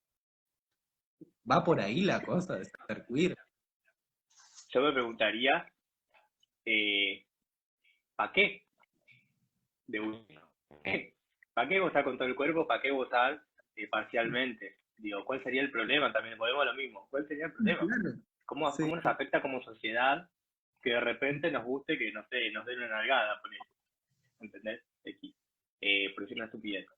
S1: Va por ahí la cosa de ser queer.
S3: Yo me preguntaría, ¿para qué? ¿Para qué gozar con todo el cuerpo? ¿Para qué gozar parcialmente? Digo, ¿cuál sería el problema? También volvemos a lo mismo. ¿Cuál sería el problema?
S1: Claro.
S3: ¿Cómo nos afecta como sociedad que de repente nos guste que, no sé, nos den una nalgada, por eso? ¿Entendés? X. Por decir una estupidez.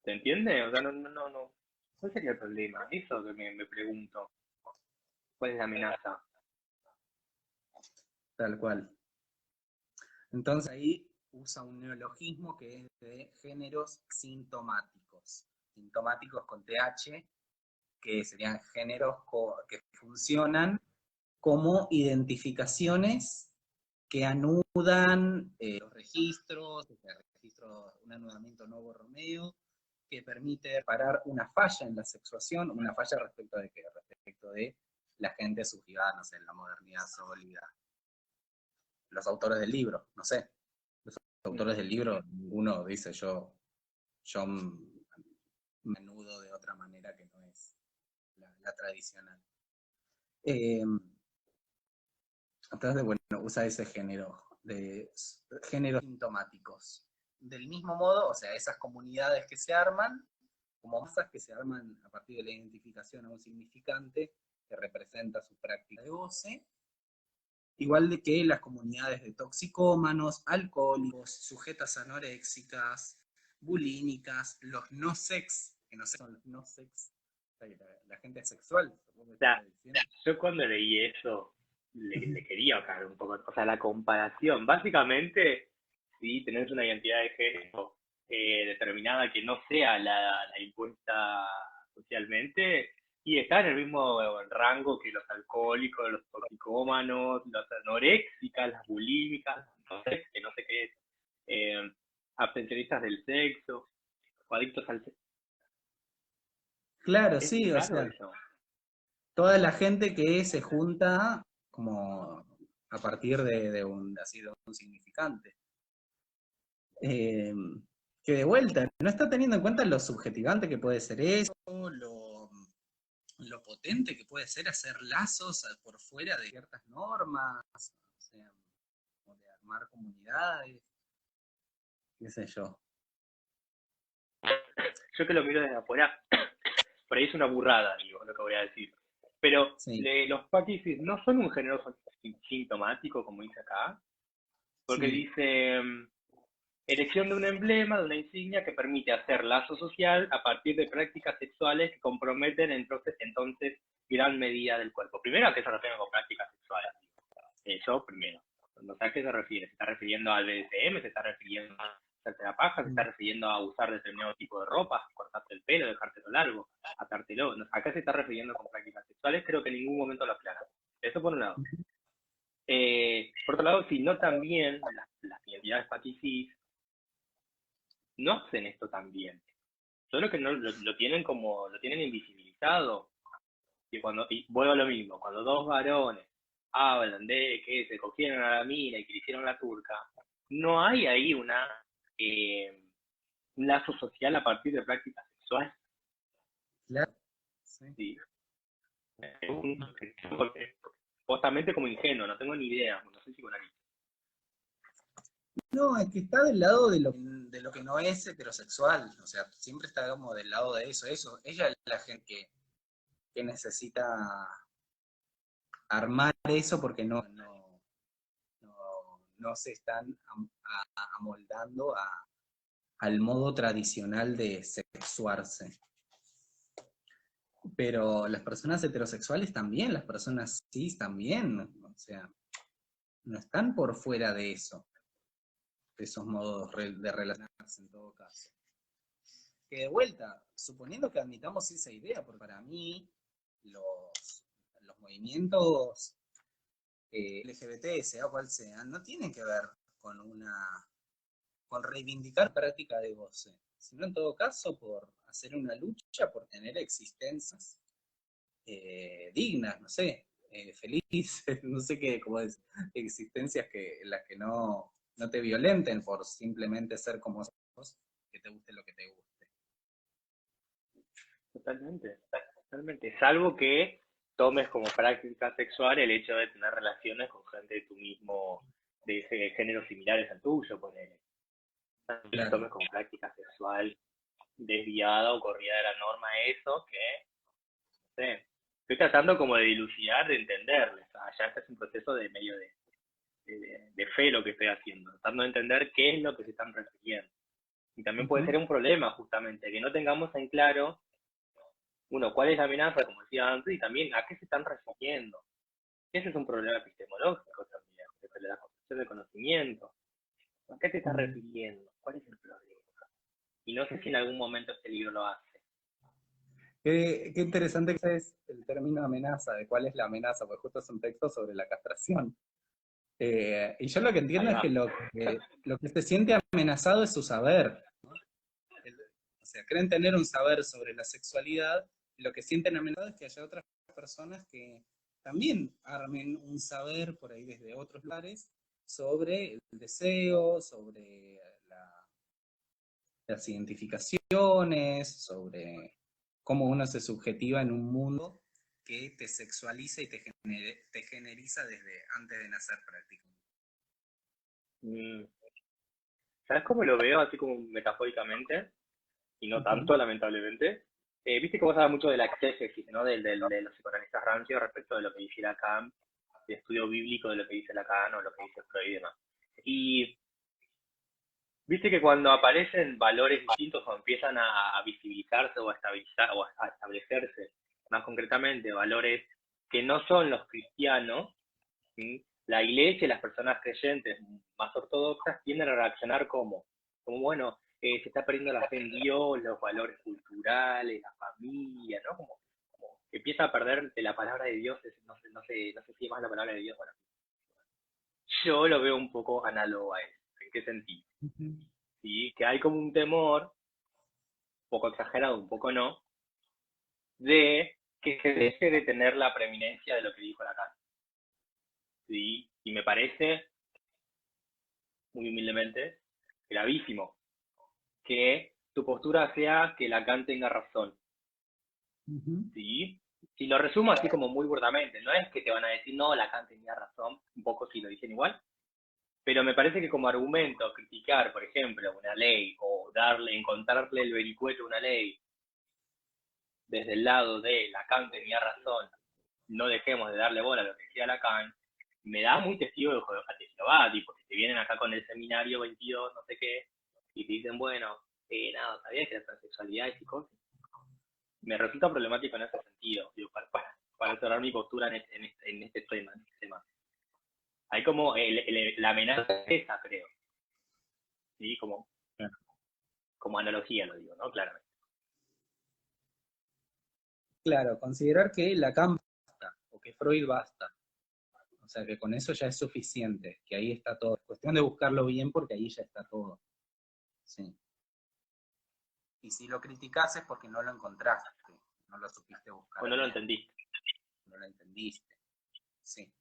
S3: ¿Se entiende? O sea, no. ¿Cuál sería el problema? Eso que me pregunto. ¿Cuál es la amenaza?
S1: Tal cual. Entonces ahí usa un neologismo que es de géneros sintomáticos. Sintomáticos con TH, que serían géneros que funcionan como identificaciones que anudan los registros, un anudamiento Novo Romeo, que permite parar una falla en la sexuación, una falla respecto de qué, respecto de la gente subjugada, no sé, en la modernidad sólida. Los autores del libro, no sé, los autores del libro, uno dice yo me anudo de otra manera que no es la tradicional. Entonces, bueno, usa ese género de géneros sintomáticos. Del mismo modo, o sea, esas comunidades que se arman, como masas que se arman a partir de la identificación a un significante que representa su práctica de goce, igual de que las comunidades de toxicómanos, alcohólicos, sujetas anoréxicas, bulímicas, los no sex, que no sé son los no sex, la gente sexual, supongo que
S3: sea,
S1: está diciendo.
S3: yo cuando leí eso, le quería caer un poco, o sea, la comparación, básicamente, si tenés una identidad de género determinada que no sea la impuesta socialmente, y está en el mismo rango que los alcohólicos, los toxicómanos, las anoréxicas, las bulímicas, no sé, que no sé qué es, abstencionistas del sexo, o adictos al sexo.
S1: Claro,
S3: Es
S1: sí,
S3: muy
S1: o
S3: raro
S1: sea,
S3: eso.
S1: toda la gente que se junta como a partir así, de un significante. Eh, que de vuelta, no está teniendo en cuenta lo subjetivante que puede ser eso, lo potente que puede ser hacer lazos por fuera de ciertas normas, o sea, o de armar comunidades, qué sé yo.
S3: Yo que lo miro desde afuera, por ahí es una burrada, digo, lo que voy a decir. Pero
S1: Sí,
S3: los paquis no son un género sintomático, como dice acá, porque
S1: sí,
S3: dice elección de un emblema, de una insignia que permite hacer lazo social a partir de prácticas sexuales que comprometen entonces gran medida del cuerpo. Primero, ¿a qué se refieren con prácticas sexuales? Eso primero. No sé a qué se refiere. ¿Se está refiriendo al BDSM? ¿Se está refiriendo a hacerte la paja? ¿Se está refiriendo a usar determinado tipo de ropa? ¿Cortarte el pelo? ¿Dejártelo largo? ¿Atártelo? ¿A qué se está refiriendo con prácticas sexuales? Creo que en ningún momento lo aclara. Eso por un lado. Por otro lado, si no también las identidades paticis no hacen esto también. Solo que no lo tienen como, lo tienen invisibilizado. Y vuelvo a lo mismo, cuando dos varones hablan de que se cogieron a la mina y que le hicieron la turca, no hay ahí un lazo social a partir de prácticas sexuales.
S1: claro. Sí.
S3: ¿Sí? Justamente como ingenuo, no tengo ni idea, no sé si con alguien.
S1: No, es que está del lado de lo que no es heterosexual, o sea, siempre está como del lado de eso. Ella es la gente que necesita armar eso porque no se están amoldando al modo tradicional de sexuarse. Pero las personas heterosexuales también, las personas cis también, o sea, no están por fuera de eso, de esos modos de relacionarse en todo caso. Que de vuelta, suponiendo que admitamos esa idea, porque para mí los movimientos LGBT, sea cual sea, no tienen que ver con reivindicar práctica de goce, sino en todo caso por hacer una lucha por tener existencias dignas, no sé, felices, no sé qué, como es, existencias en las que no te violenten por simplemente ser como sos, que te guste lo que te guste.
S3: Totalmente, totalmente. Salvo que tomes como práctica sexual el hecho de tener relaciones con gente de tu mismo, de ese género similares al tuyo, ponele. Que
S1: Claro.
S3: tomes como práctica sexual desviada o corrida de la norma eso, que, no sé, estoy tratando como de dilucidar, de entenderles. Ya este es un proceso de medio de fe lo que estoy haciendo, tratando de entender qué es lo que se están refiriendo. Y también puede ser un problema, justamente, que no tengamos en claro, uno, cuál es la amenaza, como decía antes, y también a qué se están refiriendo. Ese es un problema epistemológico también, de la construcción del conocimiento. te estás refiriendo? ¿Cuál es el problema? Y no sé si en algún momento este libro lo hace.
S1: Qué interesante que es el término amenaza, de cuál es la amenaza, porque justo es un texto sobre la castración. Y yo lo que entiendo es que lo que se siente amenazado es su saber, ¿no? O sea, creen tener un saber sobre la sexualidad, y lo que sienten amenazado es que haya otras personas que también armen un saber por ahí desde otros lugares sobre el deseo, sobre las identificaciones, sobre cómo uno se subjetiva en un mundo que te sexualiza y te generiza desde antes de nacer prácticamente.
S3: ¿Sabes cómo lo veo? Así como metafóricamente, y no tanto, lamentablemente. Viste que vos hablas mucho de la exégesis, ¿no? De los psicoanalistas rancios respecto de lo que dice Lacan, de estudio bíblico de lo que dice Lacan o lo que dice Freud y demás. Y viste que cuando aparecen valores distintos o empiezan a visibilizarse o a estabilizar o a establecerse, más concretamente, valores que no son los cristianos, ¿sí? La iglesia y las personas creyentes más ortodoxas tienden a reaccionar como bueno, se está perdiendo la fe en Dios, los valores culturales, la familia, ¿no? Como que empieza a perder de la palabra de Dios, no sé si es más la palabra de Dios. Bueno, yo lo veo un poco análogo a eso. ¿En qué sentido? ¿Sí? Que hay como un temor, un poco exagerado, un poco no, de que se deje de tener la preeminencia de lo que dijo Lacan. ¿Sí? Y me parece, muy humildemente, gravísimo que tu postura sea que Lacan tenga razón. ¿Sí? Si lo resumo así como muy burdamente, no es que te van a decir, no, Lacan tenía razón, un poco si lo dicen igual, pero me parece que como argumento criticar, por ejemplo, una ley o encontrarle el vericueto a una ley desde el lado de Lacan tenía razón, no dejemos de darle bola a lo que decía Lacan, me da muy testigo de Jehová, tipo, si te vienen acá con el seminario 22, no sé qué, y te dicen, bueno, nada, ¿sabías que la transexualidad es psicosis? Me resulta problemático en ese sentido, digo, para cerrar mi postura en este tema. Hay como la amenaza esa, creo. ¿Sí? Como analogía lo digo, ¿no? Claramente.
S1: Claro, considerar que Lacan basta, o que Freud basta. O sea, que con eso ya es suficiente, que ahí está todo. Es cuestión de buscarlo bien porque ahí ya está todo. Sí. Y si lo criticas es porque no lo encontraste, no lo supiste buscar
S3: O no lo
S1: bien,
S3: entendiste.
S1: no lo entendiste. Sí.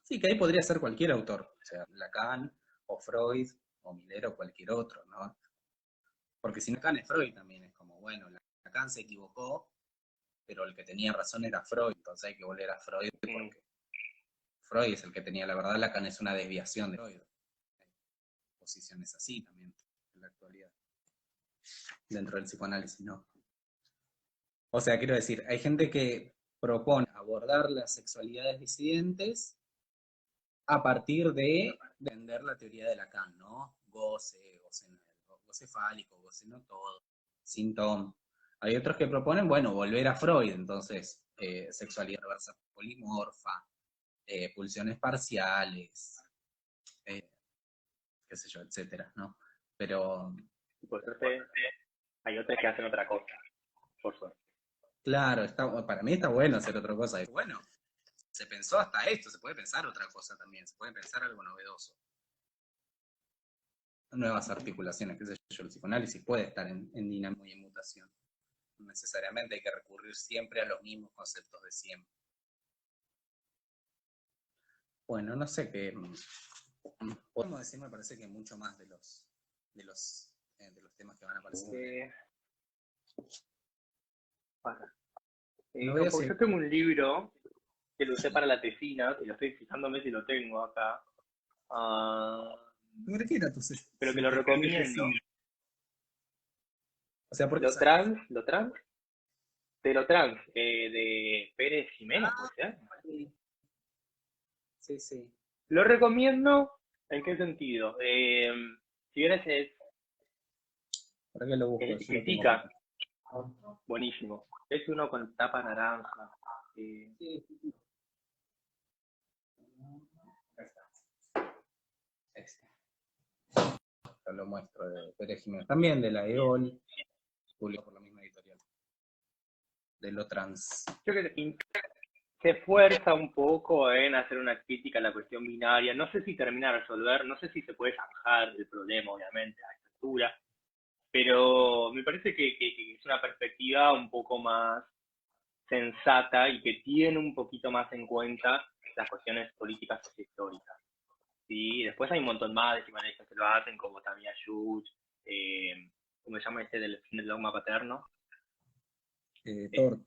S1: Sí, que ahí podría ser cualquier autor, o sea, Lacan, o Freud, o Miller, o cualquier otro, ¿no? Porque si Lacan es Freud también, es como, bueno, Lacan se equivocó, pero el que tenía razón era Freud, entonces hay que volver a Freud porque Freud es el que tenía la verdad, Lacan es una desviación de Freud. Hay posiciones así también en la actualidad, dentro del psicoanálisis, ¿no? O sea, quiero decir, hay gente que propone abordar las sexualidades disidentes a partir de entender la teoría de Lacan, ¿no? Goce fálico, goce no todo, sin Tom. Hay otros que proponen, bueno, volver a Freud, entonces, sexualidad reversa polimorfa, pulsiones parciales, qué sé yo, etcétera, ¿no? Pero,
S3: Por suerte, hay otras que hacen otra cosa, por suerte.
S1: claro, para mí está bueno hacer otra cosa. Bueno, se pensó hasta esto, se puede pensar otra cosa también, se puede pensar algo novedoso. Nuevas articulaciones, qué sé yo, el psicoanálisis puede estar en dinámica y en mutación. No necesariamente hay que recurrir siempre a los mismos conceptos de siempre. Bueno, no sé qué podemos decir, me parece que mucho más de los temas que van a aparecer. No veo
S3: Porque
S1: si...
S3: yo tengo un libro que lo usé para la tesina, y lo estoy fijándome si lo tengo acá.
S1: ¿Qué era tu
S3: Pero que lo recomiendo.
S1: O sea, porque
S3: Lo trans, de Pérez Jiménez, ¿puede ser?
S1: Sí, sí.
S3: Lo recomiendo, ¿en qué sentido? Si bien
S1: ¿Para qué lo busco?
S3: critica, buenísimo. Es uno con tapa naranja.
S1: Sí. Este. acá lo muestro, de Pérez Jiménez, también de la EOL, publicado por la misma editorial, de lo trans.
S3: Yo creo que se esfuerza un poco en hacer una crítica a la cuestión binaria. No sé si termina de resolver, no sé si se puede zanjar el problema, obviamente, a esta altura, pero me parece que es una perspectiva un poco más sensata y que tiene un poquito más en cuenta las cuestiones políticas y históricas. ¿Sí? Después hay un montón más de psicoanalistas que lo hacen, como Tamiya Yuch, ¿cómo se llama este del fin del dogma paterno?
S1: Tort.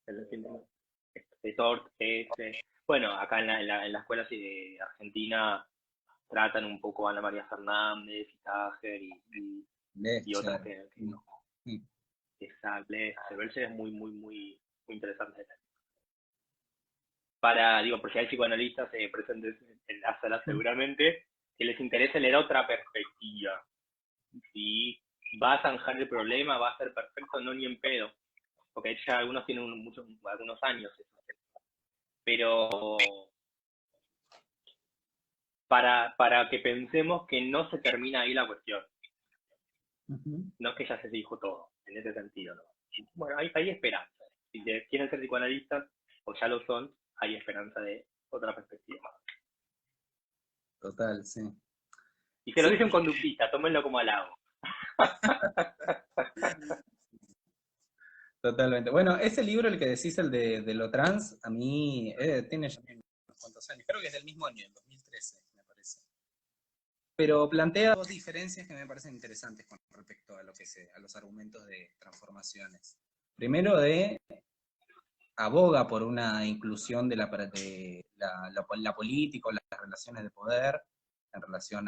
S3: El fin de Tort, ese. Bueno, acá en la escuela argentina tratan un poco a Ana María Fernández y Tager y otras que no. Exacto, Belcher es muy interesante. Por si hay psicoanalistas presentes en la sala seguramente, que les interese leer otra perspectiva. ¿Sí? Va a zanjar el problema, va a ser perfecto, no ni en pedo. Porque ya algunos tienen algunos años. Pero para que pensemos que no se termina ahí la cuestión. No es que ya se dijo todo, en ese sentido, ¿no? Bueno, hay esperanza. Si quieren ser psicoanalistas, o ya lo son, hay esperanza de otra perspectiva.
S1: Total, sí.
S3: Y se lo dice un conductista, tómenlo como halago.
S1: Totalmente. Bueno, ese libro, el que decís, el de lo trans, a mí tiene ya unos cuantos años. Creo que es del mismo año, el 2013, me parece. Pero plantea dos diferencias que me parecen interesantes con respecto a a los argumentos de transformaciones. Primero, aboga por una inclusión de la política o las relaciones de poder en relación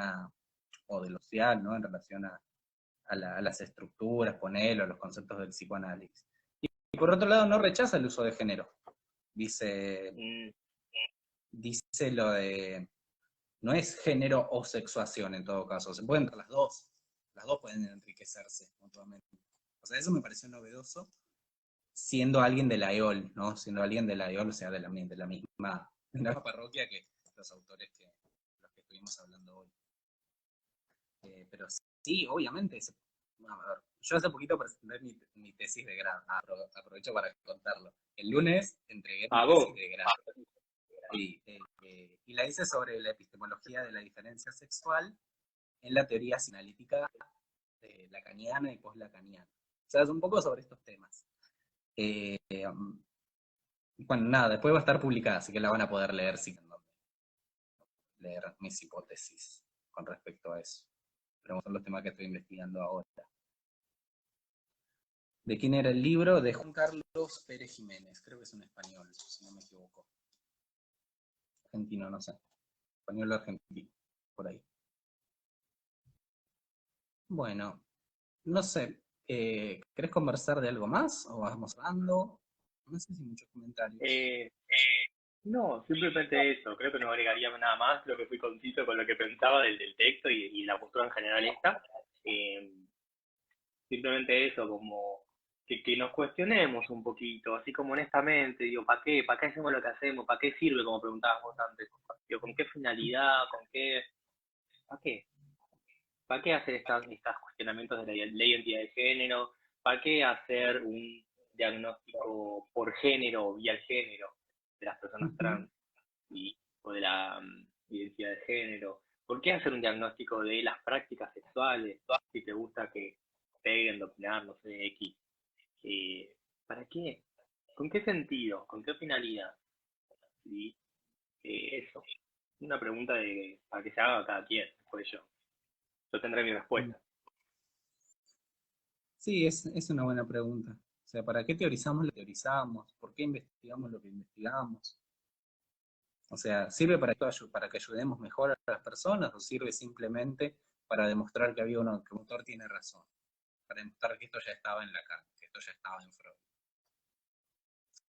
S1: o de lo social, ¿no? En relación a las estructuras, ponerlo, a los conceptos del psicoanálisis. Y por otro lado, no rechaza el uso de género. Dice lo de, no es género o sexuación en todo caso, se pueden las dos pueden enriquecerse mutuamente. O sea, eso me pareció novedoso, siendo alguien de la EOL, ¿no? Siendo alguien de la EOL, o sea, de la misma parroquia que los autores los que estuvimos hablando hoy. Pero sí, obviamente, a ver, yo hace poquito presenté mi tesis de grado, aprovecho para contarlo. El lunes entregué mi tesis de grado. Y la hice sobre la epistemología de la diferencia sexual en la teoría psicoanalítica lacaniana y post-lacaniana. O sea, es un poco sobre estos temas. Bueno, nada, después va a estar publicada, así que la van a poder leer si quieren leer mis hipótesis con respecto a eso. Pero son los temas que estoy investigando ahora. ¿De quién era el libro? De Juan Carlos Pérez Jiménez, creo que es un español, si no me equivoco. Argentino, no sé. Español o argentino, por ahí. Bueno, no sé, ¿querés conversar de algo más o vamos hablando? No sé si muchos comentarios.
S3: No, simplemente eso. Creo que no agregaría nada más. Creo que fui conciso con lo que pensaba del texto y la postura en general esta. Simplemente eso, como que nos cuestionemos un poquito, así como honestamente, digo, ¿para qué? ¿Para qué hacemos lo que hacemos? ¿Para qué sirve, como preguntabas vos antes? Digo, ¿con qué finalidad? ¿Con qué? ¿Para qué? ¿Para qué hacer estos cuestionamientos de la identidad de género? ¿Para qué hacer un diagnóstico por género o vía el género de las personas trans o de la identidad de género? ¿Por qué hacer un diagnóstico de las prácticas sexuales? Si te gusta que peguen, de opinar, no sé, X. ¿Para qué? ¿Con qué sentido? ¿Con qué finalidad? ¿Sí? Eso. Una pregunta para que se haga a cada quien, después yo tendré mi respuesta.
S1: Sí, es una buena pregunta. O sea, ¿para qué teorizamos lo que teorizamos? ¿Por qué investigamos lo que investigamos? O sea, ¿sirve para que ayudemos mejor a las personas o sirve simplemente para demostrar que que un autor tiene razón? Para demostrar que esto ya estaba en Lacan, que esto ya estaba en Freud.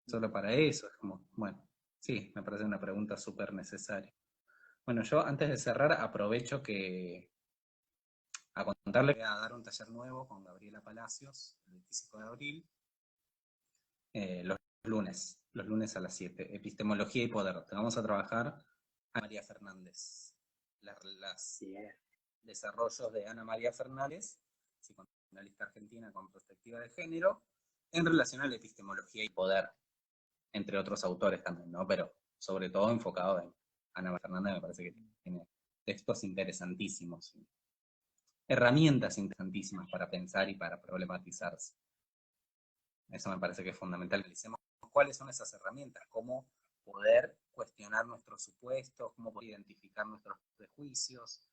S1: Solo para eso, es como, bueno, sí, me parece una pregunta súper necesaria. Bueno, yo antes de cerrar aprovecho a contarle que voy a dar un taller nuevo con Gabriela Palacios, el 25 de abril, los lunes a las 7, Epistemología y Poder. Te vamos a trabajar a María Fernández. desarrollos de Ana María Fernández, psicoanalista argentina con perspectiva de género, en relación a la epistemología y poder, entre otros autores también, ¿no? Pero sobre todo enfocado en Ana María Fernández, me parece que tiene textos interesantísimos, herramientas interesantísimas para pensar y para problematizarse. Eso me parece que es fundamental. Analicemos cuáles son esas herramientas, cómo poder cuestionar nuestros supuestos, cómo poder identificar nuestros prejuicios,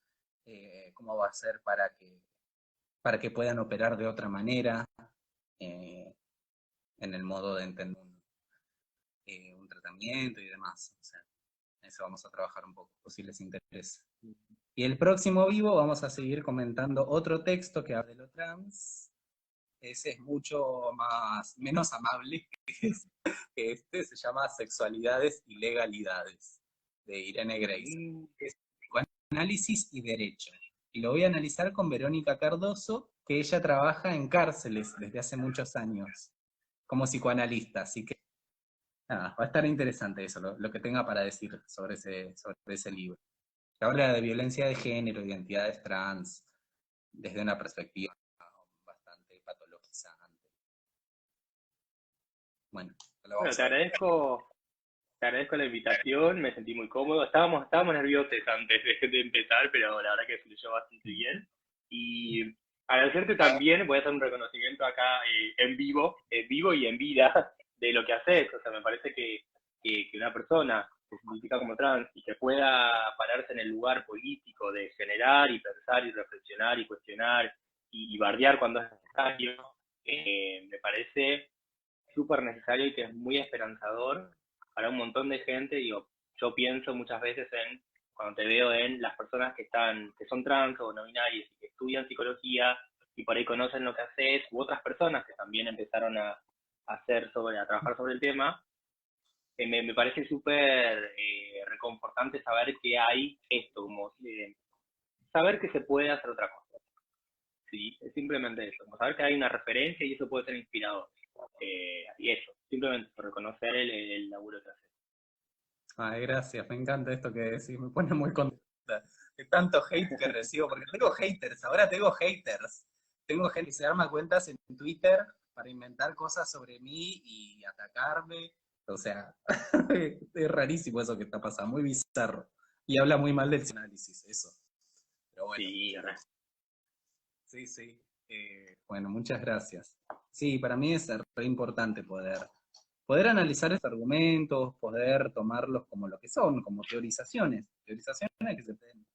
S1: cómo va a ser para que puedan operar de otra manera en el modo de entender un tratamiento y demás. O sea, eso vamos a trabajar un poco, si les interesa. Y el próximo vivo vamos a seguir comentando otro texto que habla de lo trans. Ese es mucho menos amable que este, se llama Sexualidades y Legalidades, de Irene Grayson. Es psicoanálisis y derecho. Y lo voy a analizar con Verónica Cardoso, que ella trabaja en cárceles desde hace muchos años, como psicoanalista, así que nada, va a estar interesante eso, lo que tenga para decir sobre ese libro. Que habla de violencia de género, identidades trans, desde una perspectiva bastante patologizante. Bueno,
S3: Bueno, te agradezco la invitación, me sentí muy cómodo. Estábamos nerviosos antes de empezar, pero la verdad que fluyó bastante bien. Y agradecerte también, voy a hacer un reconocimiento acá en vivo y en vida de lo que haces. O sea, me parece que una persona que se identifica como trans y que pueda pararse en el lugar político de generar y pensar y reflexionar y cuestionar y bardear cuando es necesario, me parece súper necesario y que es muy esperanzador para un montón de gente. Digo, yo pienso muchas veces cuando te veo en las personas que son trans o no binarias y que estudian psicología y por ahí conocen lo que haces, u otras personas que también empezaron a trabajar sobre el tema, me parece súper reconfortante saber que hay esto, como saber que se puede hacer otra cosa. Sí, es simplemente eso, como saber que hay una referencia y eso puede ser inspirador. Y eso, simplemente por reconocer el laburo que haces.
S1: ay, gracias, me encanta esto que decís, me pone muy contenta de tanto hate que recibo, porque tengo haters, ahora tengo haters. Tengo gente que se arma cuentas en Twitter para inventar cosas sobre mí y atacarme. O sea, es rarísimo eso que está pasando, muy bizarro. Y habla muy mal del psicoanálisis, eso. Pero bueno.
S3: Sí,
S1: Sí, sí. Bueno, muchas gracias. Sí, para mí es re importante poder analizar estos argumentos, poder tomarlos como lo que son, como teorizaciones que se pueden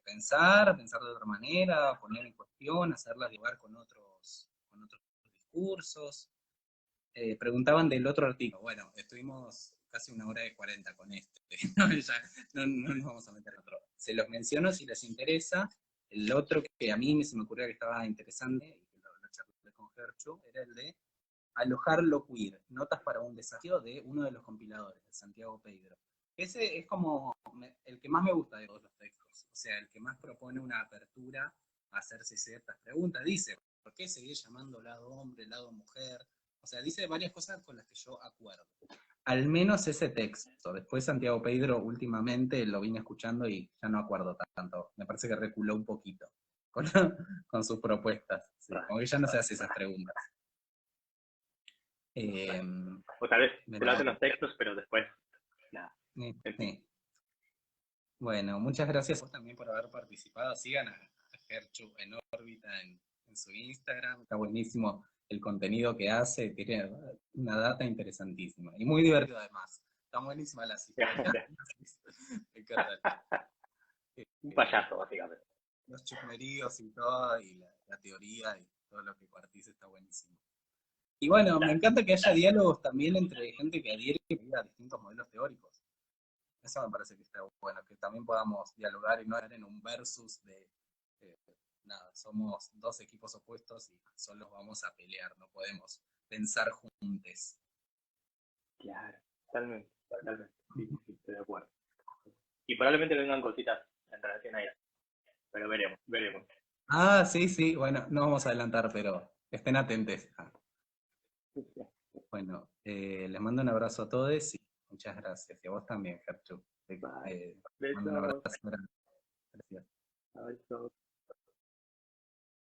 S1: pensar de otra manera, poner en cuestión, hacerlas dialogar con otros discursos. Preguntaban del otro artículo, bueno, estuvimos casi 1 hora y 40 con este, ya no nos vamos a meter en otro. Se los menciono si les interesa. El otro que a mí se me ocurrió que estaba interesante, y que lo charlé con Gerchu, era el de Alojar lo queer, notas para un desafío, de uno de los compiladores, de Santiago Pedro. Ese es como el que más me gusta de todos los textos, o sea, el que más propone una apertura a hacerse ciertas preguntas. Dice, ¿por qué seguir llamando lado hombre, lado mujer? O sea, dice varias cosas con las que yo acuerdo. Al menos ese texto. Después Santiago Pedro últimamente lo vine escuchando y ya no acuerdo tanto. Me parece que reculó un poquito con, con sus propuestas. Sí, como que ya no se hace esas preguntas.
S3: o tal vez
S1: Pero,
S3: se lo hacen los textos, pero después, nada.
S1: sí. Bueno, muchas gracias a vos también por haber participado. Sigan a Gerchu en órbita en su Instagram. Está buenísimo el contenido que hace, tiene una data interesantísima y muy divertido además. Están buenísimas las historias.
S3: Un payaso, básicamente.
S1: Los chusmeríos y todo, y la teoría y todo lo que compartís está buenísimo. Y bueno, me encanta que haya diálogos también entre gente que adhiere a distintos modelos teóricos. Eso me parece que está bueno, que también podamos dialogar y no estar en un versus de nada, somos dos equipos opuestos y solo vamos a pelear, no podemos pensar juntos.
S3: Claro, totalmente. Sí, estoy de acuerdo. Y probablemente vengan cositas en relación a eso, pero veremos.
S1: Ah, sí, bueno, no vamos a adelantar, pero estén atentos. Bueno, les mando un abrazo a todos y muchas gracias. Y a vos también, Gertrude. Mando un abrazo. Gracias.
S3: A ver,